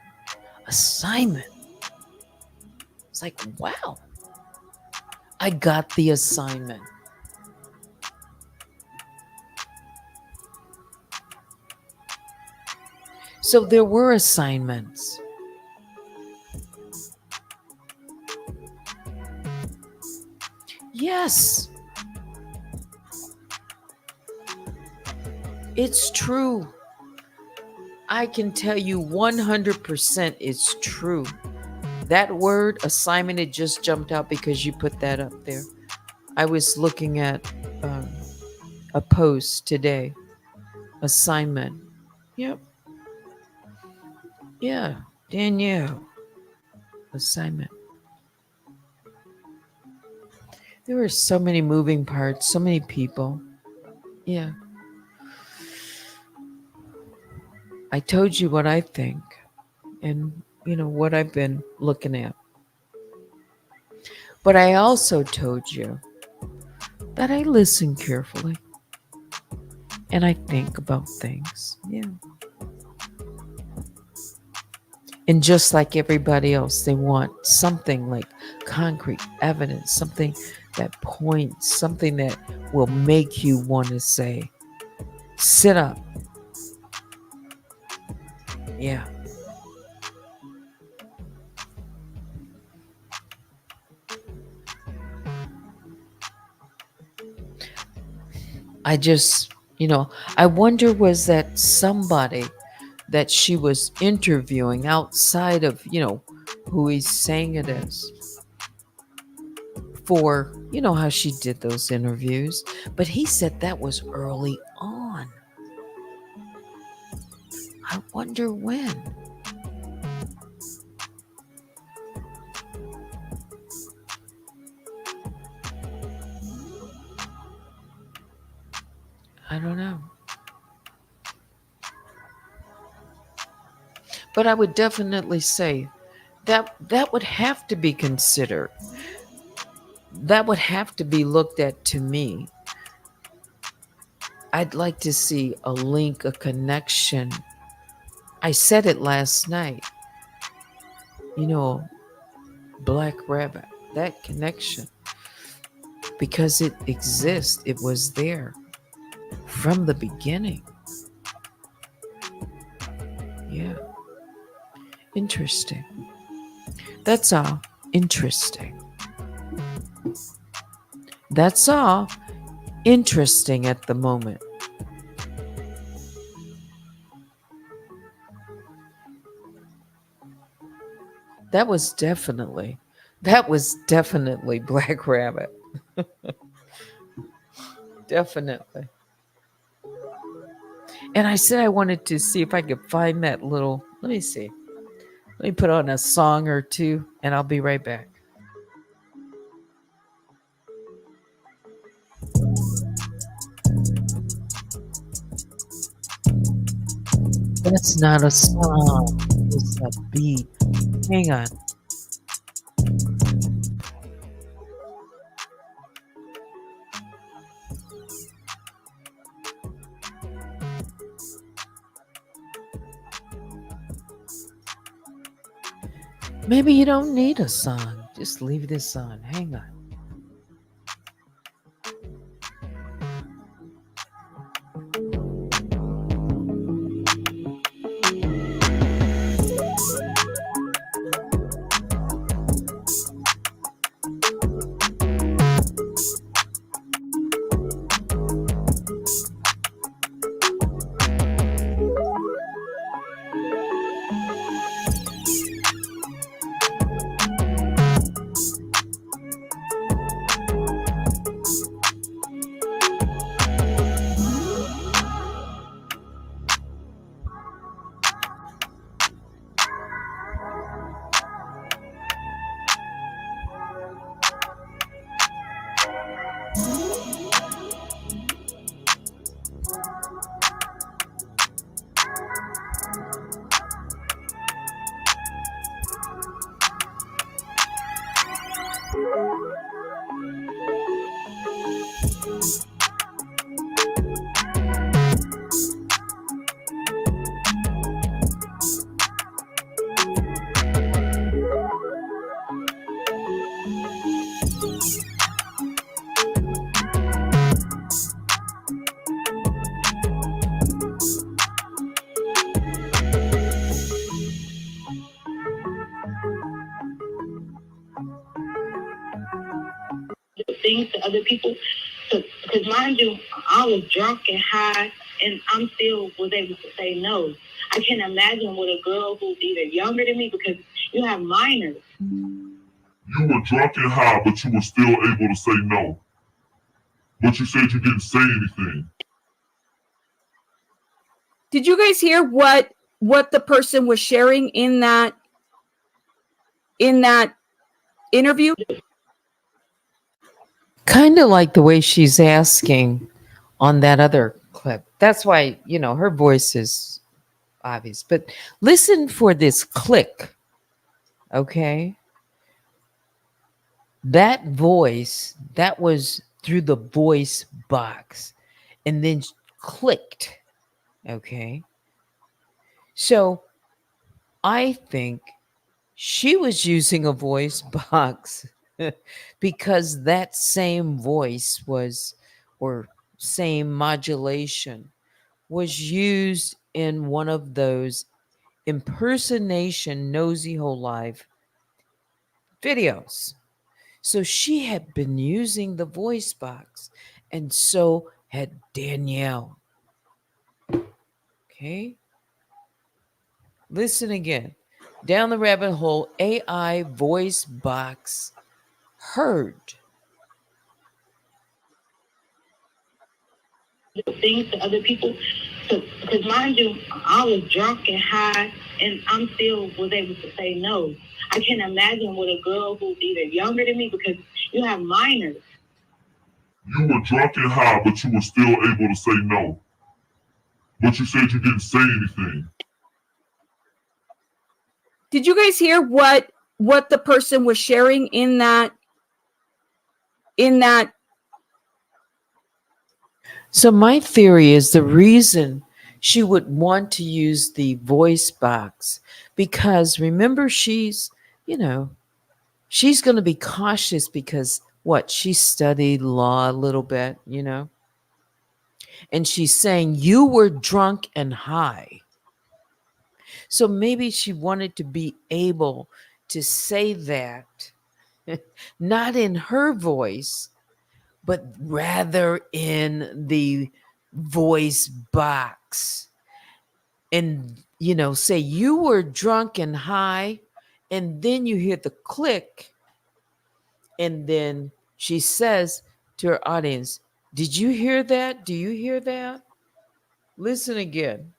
Assignment. It's like, wow, I got the assignment. So there were assignments. Yes, it's true. I can tell you 100% it's true. That word assignment, it just jumped out because you put that up there. I was looking at a post today. Assignment. Yep. Yeah. Danielle. Assignment. There were so many moving parts, so many people. Yeah. I told you what I think and, what I've been looking at. But I also told you that I listen carefully and I think about things. Yeah. And just like everybody else, they want something like concrete evidence, something that points, something that will make you want to say, sit up. Yeah. I just, I wonder, was that somebody that she was interviewing outside of, who he's saying it is? For, how she did those interviews. But he said that was early on. I wonder when. I don't know. But I would definitely say that would have to be considered. That would have to be looked at to me. I'd like to see a link, a connection. I said it last night. Black Rabbit, that connection. Because it exists, it was there from the beginning. Yeah. Interesting. That's all. Interesting. That's all. Interesting at the moment. That was definitely Black Rabbit. Definitely. And I said I wanted to see if I could find that little, let me see. Let me put on a song or two and I'll be right back. That's not a song. It's a beat. Hang on. Maybe you don't need a song. Just leave this on. Hang on. Things to other people. So, because mind you, I was drunk and high, and I'm still was able to say no. I can't imagine with a girl who's either younger than me because you have minors. You were drunk and high, but you were still able to say no. But you said you didn't say anything. Did you guys hear what the person was sharing in that interview? Kind of like the way she's asking on that other clip. That's why, her voice is obvious. But listen for this click, okay? That voice, that was through the voice box and then clicked, okay? So I think she was using a voice box because that same voice was, or same modulation, was used in one of those impersonation Nosy Hole Live videos. So she had been using the voice box, and so had Danielle. Okay? Listen again. Down the rabbit hole, AI voice box heard. Things to other people. So, because mind you, I was drunk and high, and I'm still was able to say no. I can't imagine with a girl who's either younger than me because you have minors. You were drunk and high, but you were still able to say no. But you said you didn't say anything. Did you guys hear what the person was sharing in that So my theory is the reason she would want to use the voice box, because remember, she's going to be cautious because what? She studied law a little bit, and she's saying you were drunk and high. So maybe she wanted to be able to say that not in her voice, but rather in the voice box. And, say you were drunk and high, and then you hear the click, and then she says to her audience, "Did you hear that? Do you hear that? Listen again."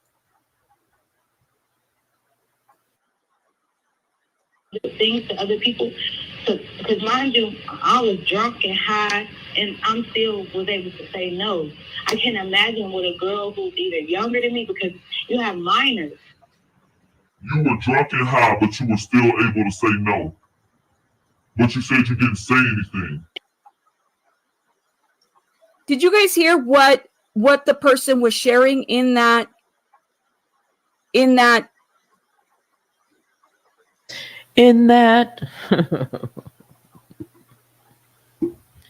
Things to other people. So, because mind you, I was drunk and high, and I'm still was able to say no. I can't imagine with a girl who's either younger than me, because you have minors. You were drunk and high, but you were still able to say no. But you said you didn't say anything. Did you guys hear what the person was sharing in that In that,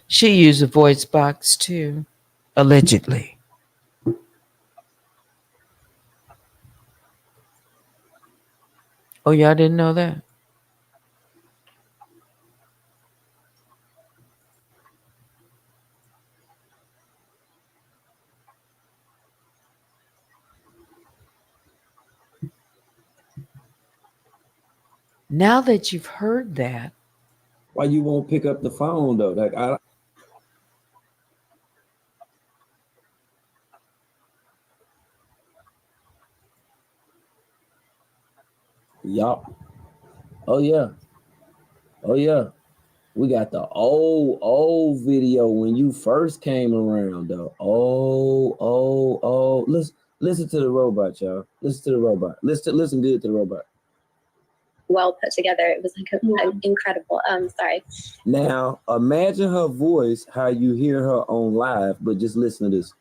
she used a voice box too, allegedly. Oh, y'all didn't know that? Now that you've heard that, Why you won't pick up the phone though? Like yup. Oh yeah. Oh yeah. We got the old video when you first came around though. Oh. Listen to the robot, y'all. Listen to the robot. Listen good to the robot. Well put together. It was like incredible. Sorry. Now imagine her voice, how you hear her on live, but just listen to this.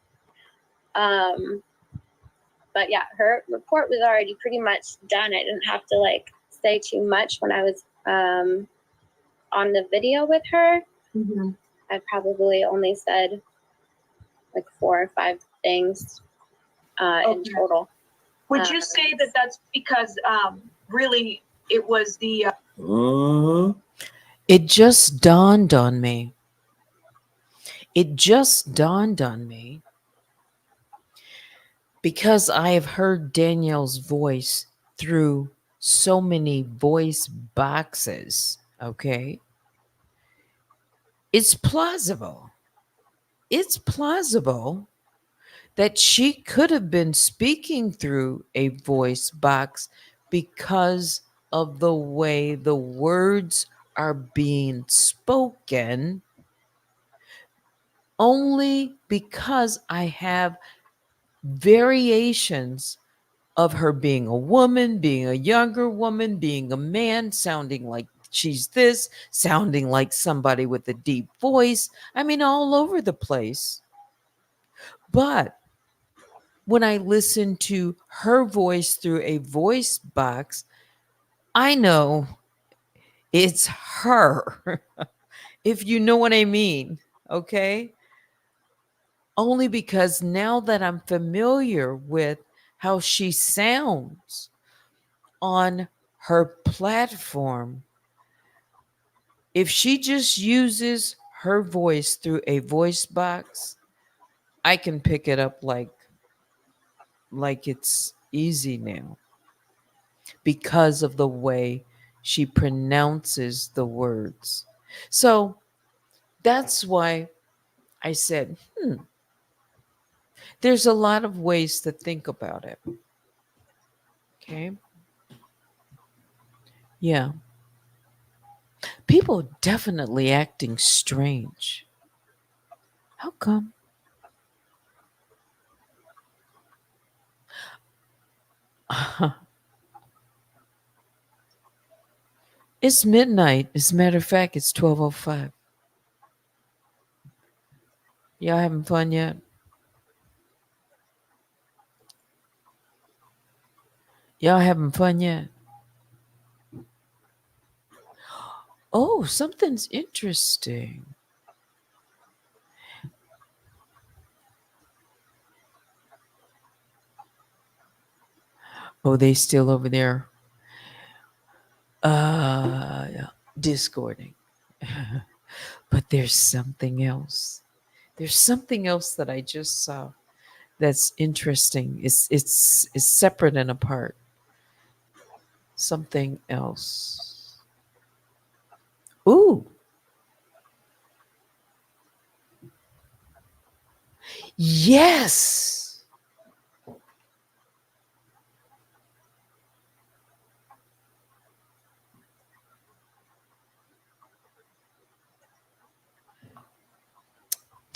But yeah, her report was already pretty much done. I didn't have to like say too much when I was on the video with her. I probably only said like 4 or 5 things in total. Would you say that that's because really it was the it just dawned on me. It just dawned on me because I have heard Danielle's voice through so many voice boxes, okay? It's plausible. It's plausible that she could have been speaking through a voice box because of the way the words are being spoken, only because I have variations of her being a woman, being a younger woman, being a man, sounding like she's this, sounding like somebody with a deep voice. I mean, all over the place. But when I listen to her voice through a voice box, I know it's her, if you know what I mean. Okay. Only because now that I'm familiar with how she sounds on her platform, if she just uses her voice through a voice box, I can pick it up like it's easy now because of the way she pronounces the words. So that's why I said, there's a lot of ways to think about it. Okay. Yeah. People definitely acting strange. How come? It's midnight. As a matter of fact, it's 12:05. Y'all having fun yet? Y'all having fun yet? Oh, something's interesting. Oh, they still over there discording. But there's something else. There's something else that I just saw that's interesting. It's separate and apart. Something else. Ooh. Yes.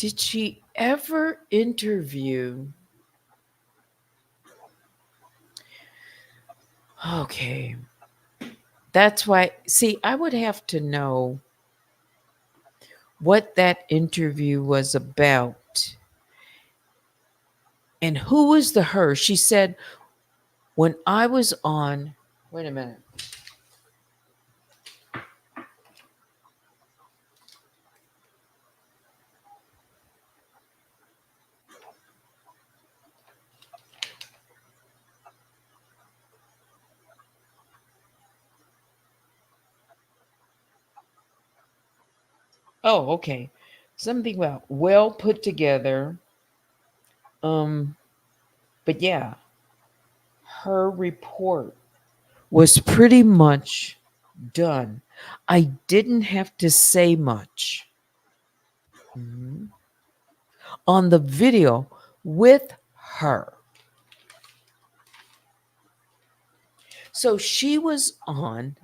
did she ever interview? Okay. That's why, see, I would have to know what that interview was about. And who was the her? She said, when I was on, wait a minute. Oh, okay. Something about well put together. Um, but yeah, her report was pretty much done. I didn't have to say much. Mhm. On the video with her. So she was on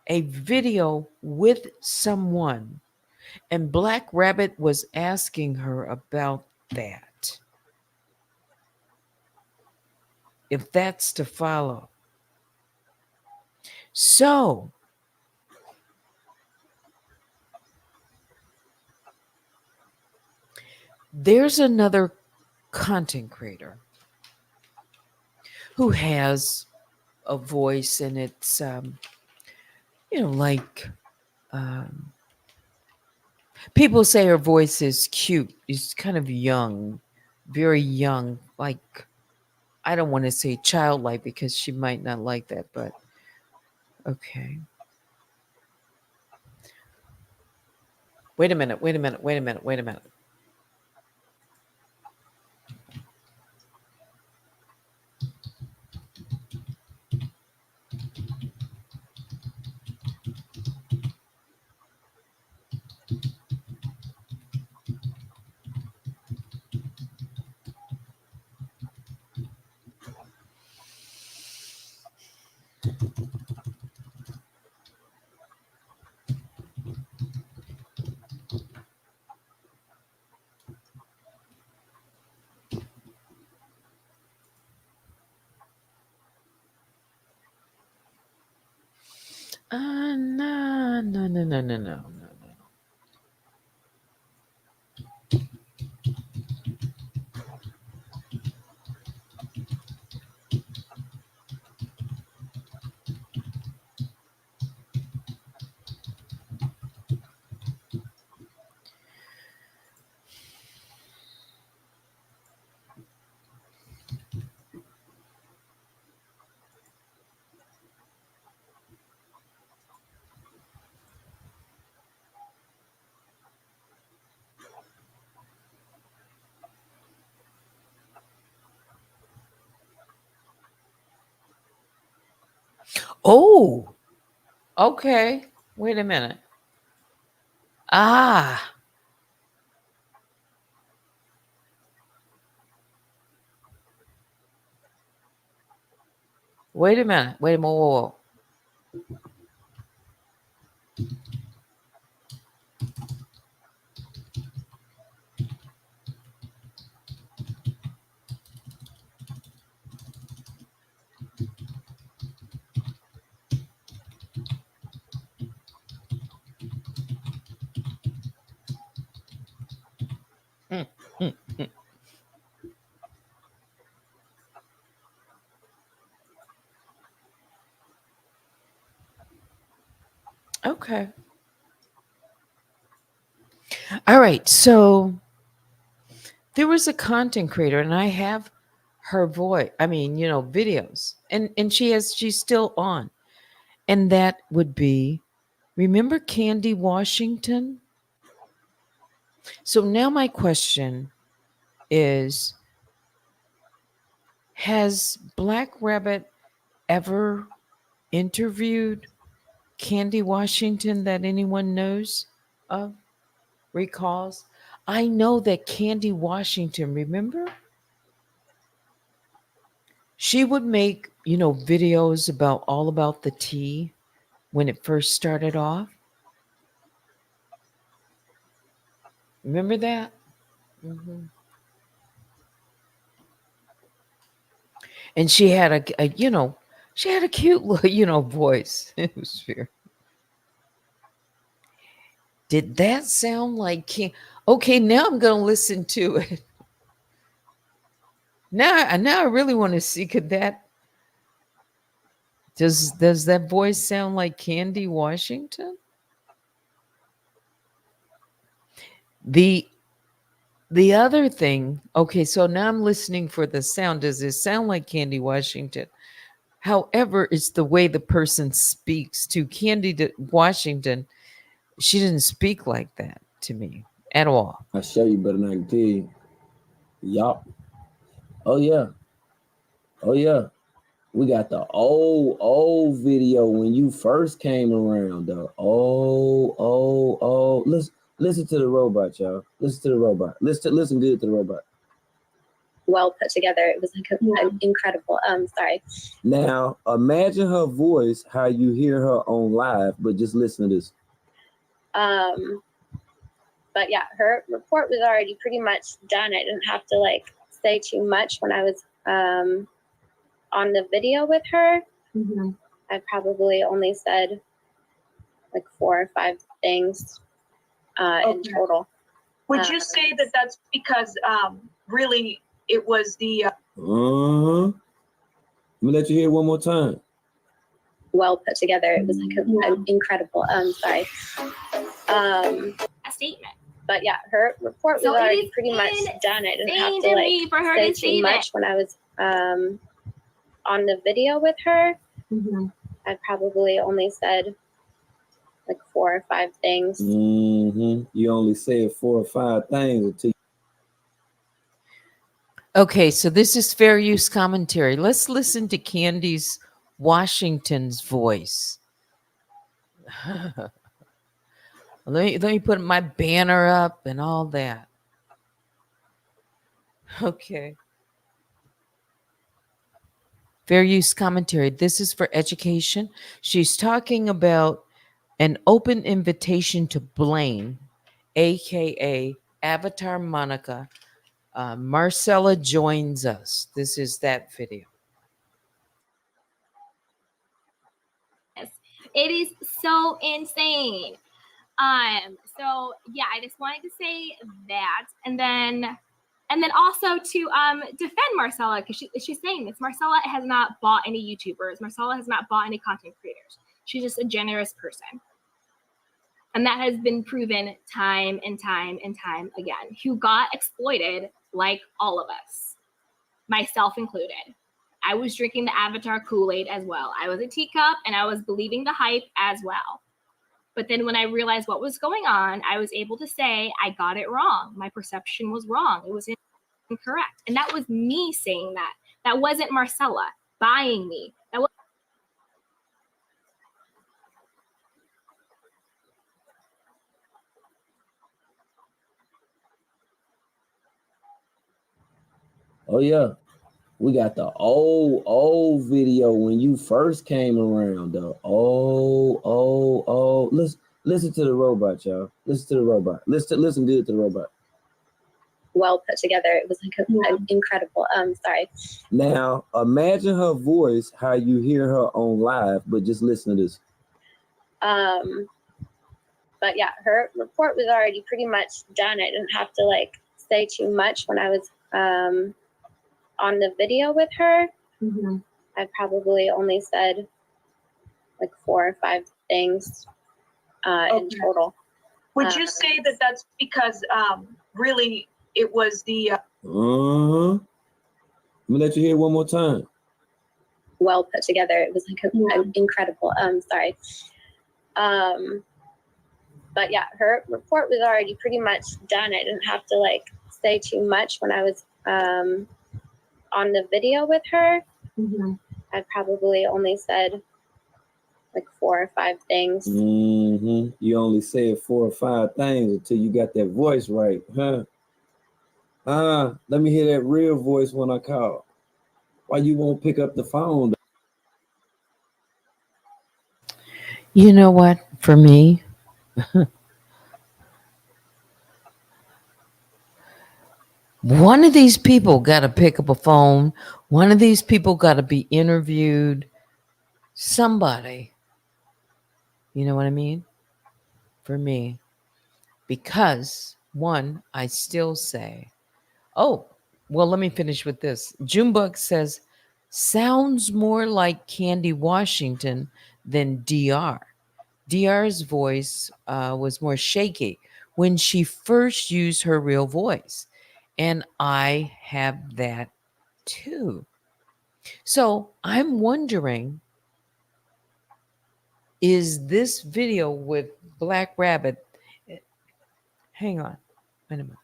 a video with someone, and Black Rabbit was asking her about that. If that's to follow. So, there's another content creator who has a voice, and it's, like people say her voice is cute. It's kind of young, very young, like, I don't want to say childlike because she might not like that, but okay. Wait a minute, wait a minute, wait a minute, wait a minute. No, no, no, no, no, no, no. Oh, okay. Wait a minute. Ah, wait a minute. Wait a minute. Whoa, whoa, whoa. Mm. Okay. All right. So there was a content creator, and I have her voice. I mean, videos, and she's still on, and that would be, remember Candy Washington? So now my question is, has Black Rabbit ever interviewed Candy Washington that anyone knows of, recalls? I know that Candy Washington, remember? She would make, videos about all about the tea when it first started off. Remember that? Hmm. And she had she had a cute little, voice. It was very. Did that sound like King? Okay, now I'm gonna listen to it. Now I really want to see. Could that does that voice sound like Candy Washington? The the other thing, okay, so now I'm listening for the sound. Does it sound like Candy Washington? However, it's the way the person speaks to Washington. She didn't speak like that to me at all. I show you better than I can tell you. Yup. Oh yeah. Oh yeah. We got the old video when you first came around though. Oh. Listen to the robot, y'all. Listen to the robot. Listen good to the robot. Well put together. It was like an incredible. Sorry. Now imagine her voice, how you hear her on live, but just listen to this. But yeah, her report was already pretty much done. I didn't have to like say too much when I was on the video with her. Mm-hmm. I probably only said like 4 or 5 things in total. Would you say that that's because really it was the Let me let you hear it one more time. Well put together. It was like an incredible. Sorry. A statement. But yeah, her report was already pretty much done. I didn't have to like say too much when I was on the video with her. Mm-hmm. I probably only said like 4 or 5 things. Mm-hmm. You only said 4 or 5 things until. Okay, so this is fair use commentary. Let's listen to Candy's Washington's voice. let me put my banner up and all that. Okay. Fair use commentary. This is for education. She's talking about an open invitation to Blaine, aka Avatar Monica. Marcella joins us. This is that video. It is so insane. So yeah, I just wanted to say that, and then also to defend Marcella, because she's saying this. Marcella has not bought any YouTubers. Marcella has not bought any content creators. She's just a generous person. And that has been proven time and time and time again. Who got exploited like all of us, myself included. I was drinking the Avatar Kool-Aid as well. I was a teacup and I was believing the hype as well. But then when I realized what was going on, I was able to say, I got it wrong. My perception was wrong. It was incorrect. And that was me saying that. That wasn't Marcella buying me. That was Oh yeah. We got the old video when you first came around though. Oh. Listen to the robot, y'all. Listen to the robot. Listen good to the robot. Well put together. It was like an incredible. Sorry. Now imagine her voice, how you hear her on live, but just listen to this. But yeah, her report was already pretty much done. I didn't have to like say too much when I was on the video with her. Mm-hmm. I probably only said like 4 or 5 things in total. Would you say that that's because really it was the Let me let you hear it one more time. Well put together. It was like an incredible. Sorry. But yeah, her report was already pretty much done. I didn't have to like say too much when I was on the video with her. Mm-hmm. I probably only said like 4 or 5 things. Mm-hmm. You only said 4 or 5 things until you got that voice right, huh? Let me hear that real voice when I call. Why you won't pick up the phone? You know what? For me, One of these people got to pick up a phone. One of these people got to be interviewed. Somebody. You know what I mean? For me. Because, one, I still say, oh, well, let me finish with this. Junebug says, sounds more like Candy Washington than DR. DR's voice was more shaky when she first used her real voice. And I have that too. So I'm wondering, is this video with Black Rabbit? Hang on. Wait a minute.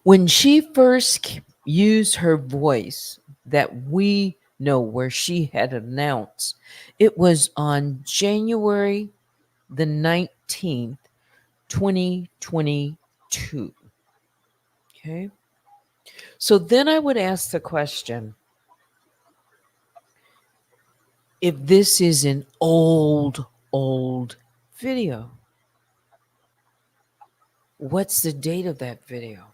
When she first used her voice that we know where she had announced, it was on January the 19th, 2022. Okay. So then I would ask the question, if this is an old video, what's the date of that video?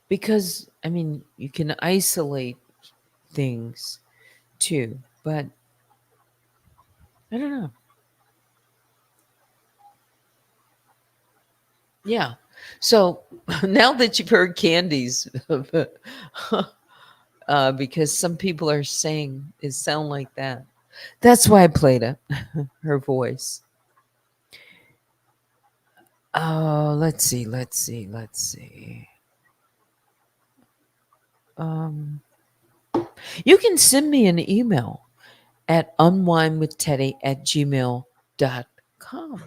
Because, I mean, you can isolate things too, but I don't know. Yeah. So now that you've heard Candy's, because some people are saying it sound like that. That's why I played it, her voice. Oh, let's see. You can send me an email at unwinewithteddy@gmail.com.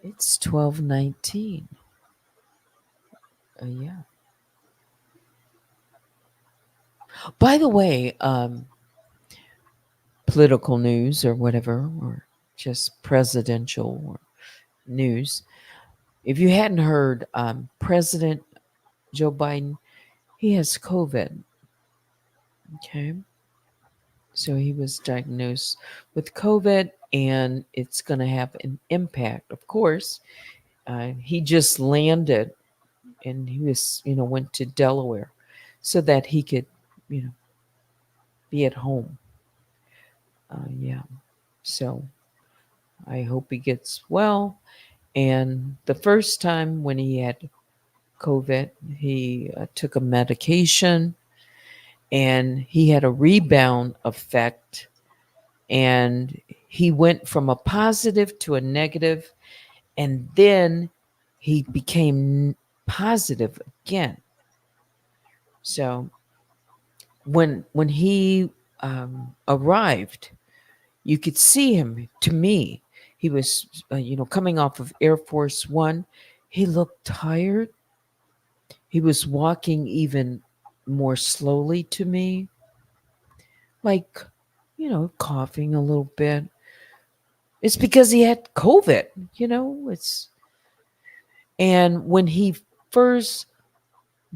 It's 12:19. Yeah. By the way, political news or whatever, or just presidential news. If you hadn't heard, President Joe Biden, he has COVID. Okay. So he was diagnosed with COVID, and it's going to have an impact. Of course, he just landed, and he was, went to Delaware so that he could, be at home. Yeah. So I hope he gets well. And the first time when he had COVID, he took a medication, and he had a rebound effect, and he went from a positive to a negative, and then he became positive again. So when he arrived, you could see him. To me, he was coming off of Air Force One. He looked tired. He was walking even more slowly to me, like, coughing a little bit. It's because he had COVID, and when he first,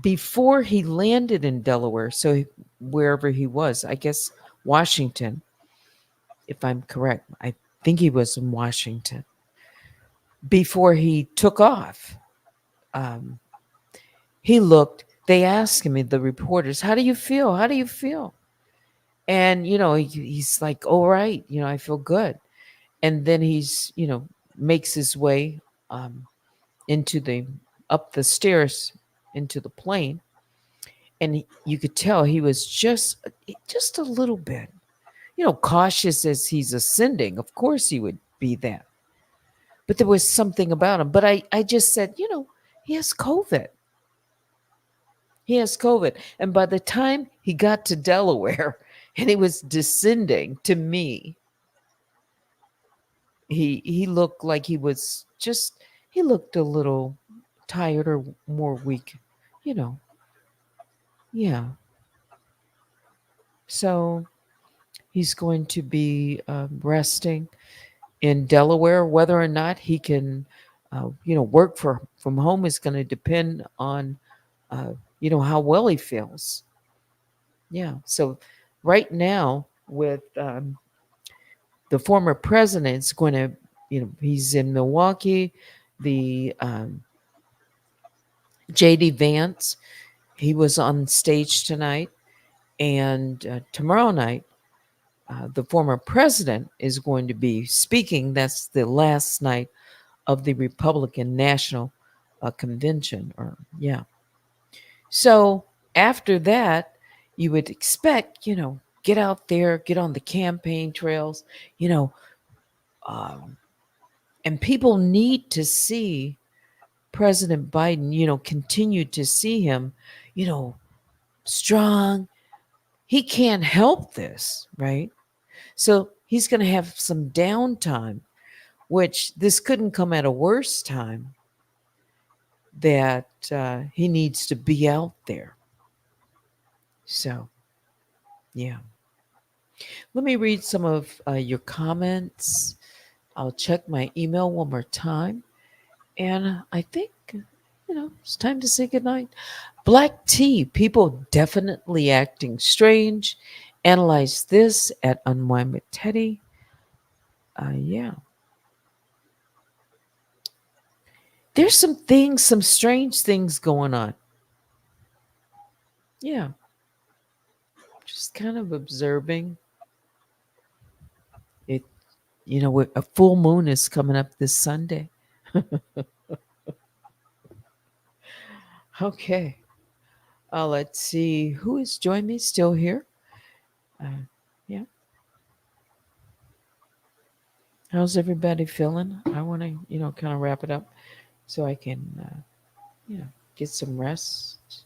before he landed in Delaware, so wherever he was, I guess Washington, if I'm correct, I think he was in Washington. Before he took off, they asked him, the reporters, how do you feel? How do you feel? And, he's like, all right, I feel good. And then he's, makes his way up the stairs into the plane. And you could tell he was just a little bit, cautious as he's ascending. Of course he would be that. But there was something about him. But I just said, he has COVID. He has COVID. And by the time he got to Delaware and he was descending, to me, he looked like he looked a little tired or more weak, Yeah. So he's going to be resting in Delaware, whether or not he can work from home is going to depend on, how well he feels. Yeah. So right now, with the former president, is going to, he's in Milwaukee. The J.D. Vance, he was on stage tonight, and tomorrow night, the former president is going to be speaking. That's the last night of the Republican National Convention. So after that, you would expect, get out there, get on the campaign trails, you know, um, and people need to see President Biden, continue to see him, strong. He can't help this, right? So he's going to have some downtime, which this couldn't come at a worse time that he needs to be out there. So, yeah. Let me read some of your comments. I'll check my email one more time. And I think, it's time to say goodnight. BlackTea, people definitely acting strange. Analyze this at Unwine with Teddy. Yeah. There's some strange things going on. Yeah. Just kind of observing it. A full moon is coming up this Sunday. Okay. Let's see who has joined me still here. Yeah. How's everybody feeling? I want to, kind of wrap it up so I can, get some rest.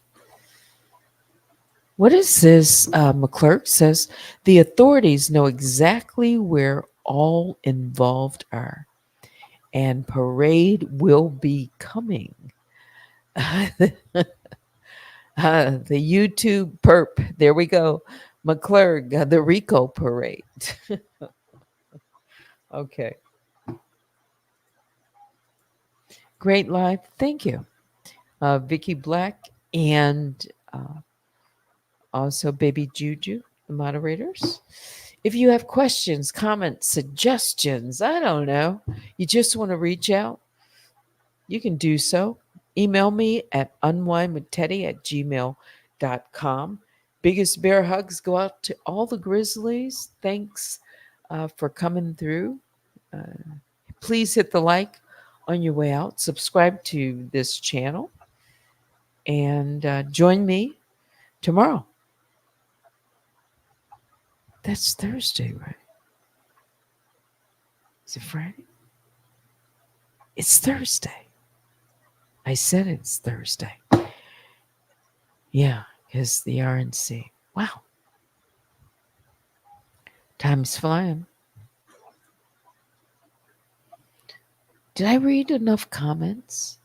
What is this? McClurk says the authorities know exactly where all involved are, and parade will be coming. The YouTube perp. There we go. McClurg, the Rico parade. Okay. Great live. Thank you. Vicky Black and also Baby Juju, the moderators. If you have questions, comments, suggestions, I don't know, you just want to reach out, you can do so. Email me at unwinewithteddy@gmail.com. Biggest bear hugs go out to all the Grizzlies. Thanks for coming through. Please hit the like on your way out. Subscribe to this channel. And join me tomorrow. That's Thursday, right? Is it Friday? It's Thursday. I said it's Thursday. Yeah, because the RNC. Wow. Time's flying. Did I read enough comments?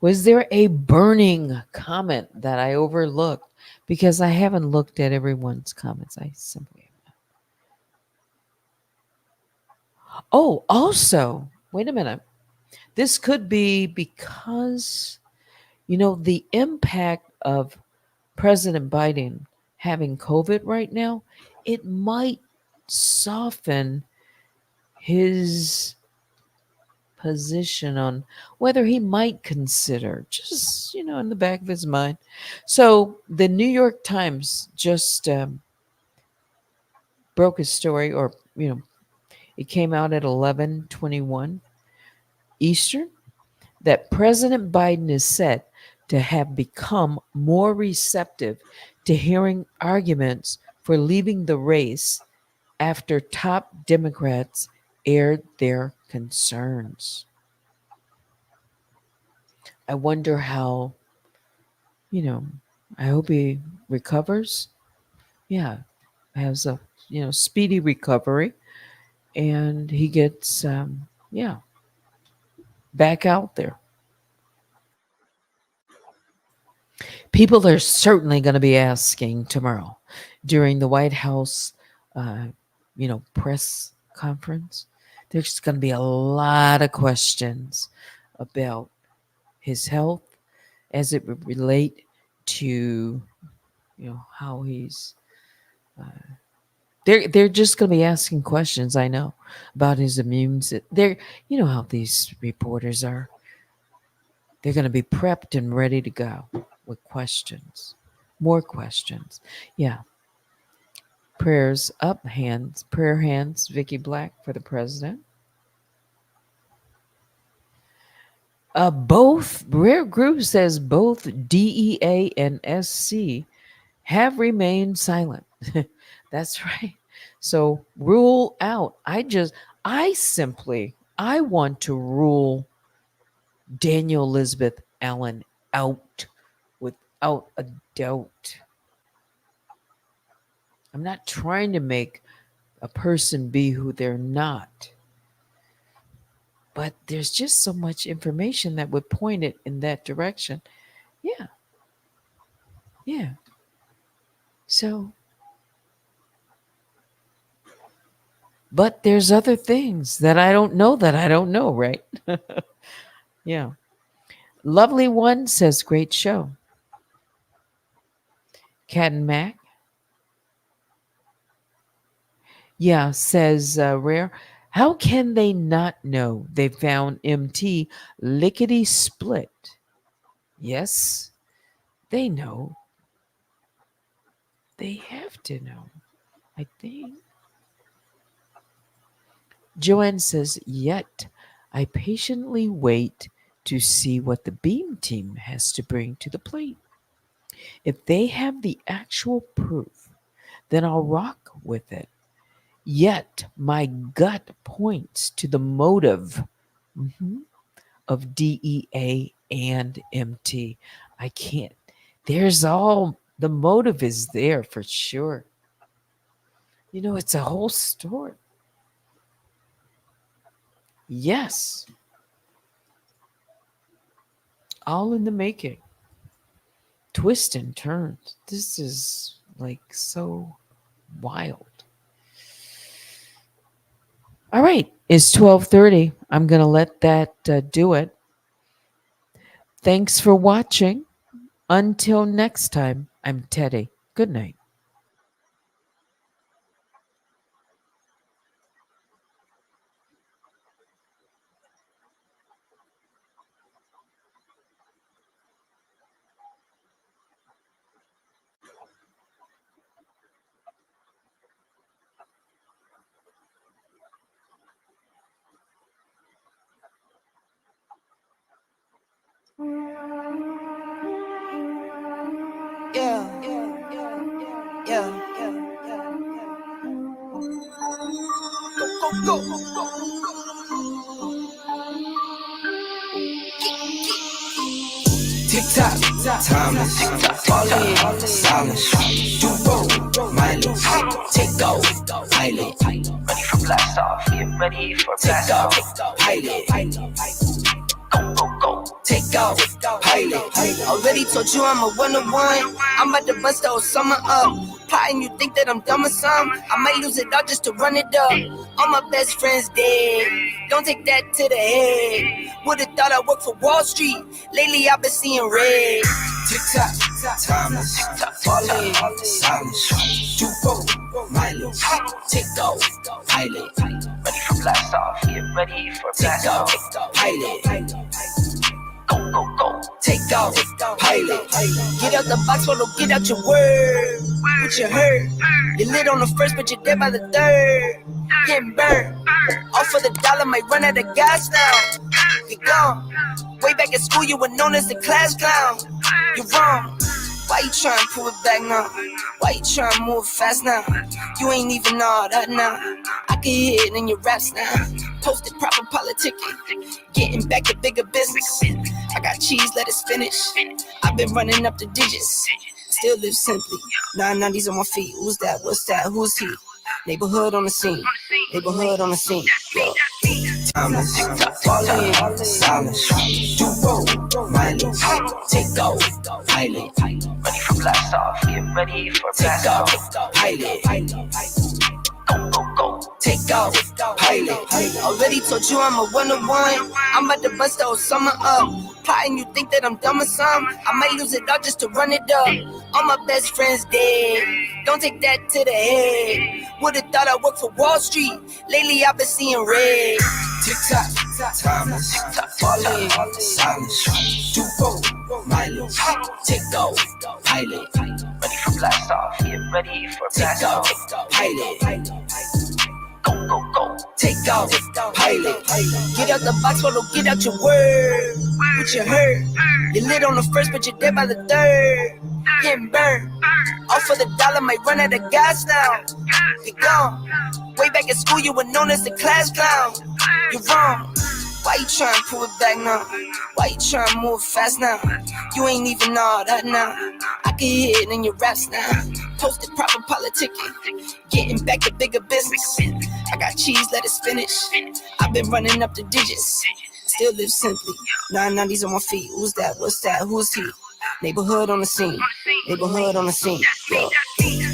Was there a burning comment that I overlooked? Because I haven't looked at everyone's comments. I simply have not. Oh, also, wait a minute. This could be because, the impact of President Biden having COVID right now, it might soften his position on whether he might consider, just, in the back of his mind. So the New York Times just broke a story, or, it came out at 11:21 Eastern, that President Biden is said to have become more receptive to hearing arguments for leaving the race after top Democrats aired their concerns. I wonder how, I hope he recovers. Yeah, has a, speedy recovery, and he gets, back out there. People are certainly going to be asking tomorrow during the White House, press conference. There's going to be a lot of questions about his health as it would relate to, how he's. They're just going to be asking questions. I know about his immune. They're, how these reporters are. They're going to be prepped and ready to go with questions, more questions. Yeah. Prayers up, prayer hands, Vicky Black for the president. Both Rare Group says both DEA and SC have remained silent. That's right. So rule out. I want to rule Daniel Elizabeth Allen out without a doubt. I'm not trying to make a person be who they're not. But there's just so much information that would point it in that direction. Yeah. Yeah. So, but there's other things that I don't know, right? Yeah. Lovely One says, great show. Cat and Mac. Yeah, says Rare. How can they not know they found MT lickety split? Yes, they know. They have to know, I think. Joanne says, yet I patiently wait to see what the Beam team has to bring to the plate. If they have the actual proof, then I'll rock with it. Yet my gut points to the motive of DEA and MT. I can't. The motive is there for sure. It's a whole story. Yes. All in the making. Twists and turns. This is like so wild. All right, it's 12:30. I'm going to let that do it. Thanks for watching. Until next time, I'm Teddy. Good night. TikTok, timeless, falling, silence, do roll, mindless, take off, pilot, ready for blast off, get ready for blast off, pilot, go, take off, pilot, already told you I'm a one-on-one, I'm about to bust the whole summer up, plotting you think that I'm dumb or something, I might lose it all just to run it up, all my best friends dead, don't take that to the head, would've thought I worked for Wall Street, lately I've been seeing red, TikTok, timeless, falling, silence, do roll, mindless, take off, pilot, ready for blast off, get ready for blast off, pilot, go, take off, pilot, get out the box, follow, get out your word, what you heard, you lit on the first, but you're dead by the third, getting burned, off for the dollar, might run out of gas now, you're gone, way back at school, you were known as the class clown, you're wrong, why you trying to pull it back now, why you trying to move fast now, you ain't even all that now, I can hear it in your raps now, posted proper politicking, getting back to bigger business, I got cheese, let it spinach, I've been running up the digits, still live simply, 990s on my feet, who's that, what's that, who's he, neighborhood on the scene, yo. Timeless, falling, silence, do roll, mindless, take off, pilot, ready for blast off, get ready for blast off, pilot, go, take off, pilot. Already told you I'm a one-on-one. I'm about to bust the whole summer up. Plotting, you think that I'm dumb or something? I might lose it all just to run it up. All my best friends dead. Don't take that to the head. Would've thought I worked for Wall Street. Lately I've been seeing red. Tick-tock, timeless, falling, silence. Do roll, mileage, take off, pilot. Ready for blast off, get ready for blast off, pilot. Go, take off, pilot. Get out the box, follow, get out your word. What you heard? You lit on the first, but you're dead by the third. Getting burned. Off for the dollar, might run out of gas now. You're gone. Way back at school, you were known as the class clown. You're wrong. Why you trying to pull it back now? Why you trying to move fast now? You ain't even all that now. I can hear it in your raps now. Posted proper politicking. Getting back to bigger business. I got cheese, lettuce, spinach. I've been running up the digits. Still live simply. 990s on my feet. Who's that? What's that? Who's he? Neighborhood on the scene. Neighborhood on the scene. Yo.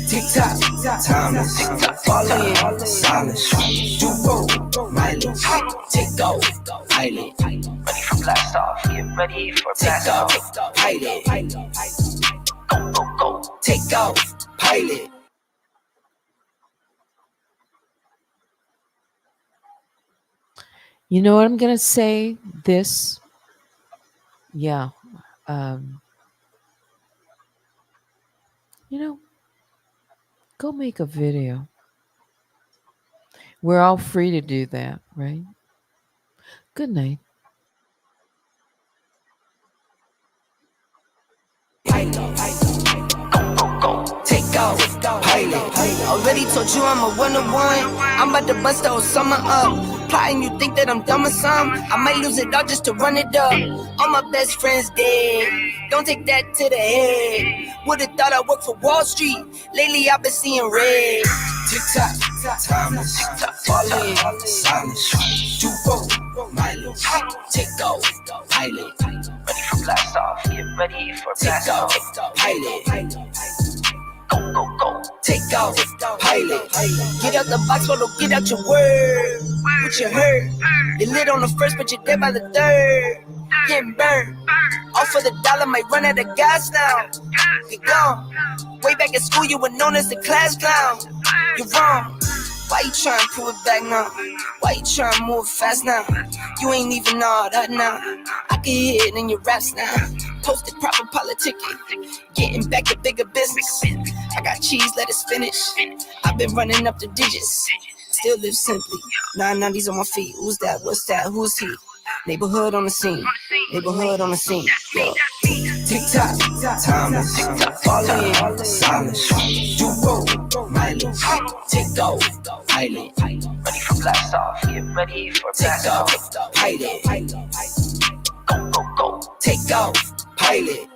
Tick-tock, timeless, falling, silence. Do roll, mileage, take off, pilot. Ready for blast off, get ready for blast off, pilot. Go, take off, pilot. You know what I'm going to say? This, yeah. You know, go make a video. We're all free to do that, right? Good night. Take off, pilot. Already told you I'm a one-on-one. I'm about to bust the whole summer up. Plotting, you think that I'm dumb or something? I might lose it all just to run it up. All my best friends dead. Don't take that to the head. Would've thought I worked for Wall Street. Lately I've been seeing red. Tick-tock, timeless, falling, silence. Do roll, mileage, take off, pilot. Ready for blast off, get ready for blast off, pilot. Go, take off, pilot. Get out the box, follow, get out your word. What you heard? You lit on the first, but you're dead by the third. Getting burned. Off for the dollar, might run out of gas now. You're gone. Way back at school, you were known as the class clown. You're wrong. Why you trying to pull it back now? Why you trying to move fast now? You ain't even all that now. I can hear it in your raps now. Posted proper politicking. Getting back to bigger business. I got cheese, lettuce, spinach. I've been running up the digits. Still live simply. 990s on my feet. Who's that? What's that? Who's he? Neighborhood on the scene. Neighborhood on the scene. Yo. Tick-tock, timeless, falling, silence. Do roll, mileage, take off, pilot. Ready for blast off, get ready for blast off, pilot. Go, take off, pilot.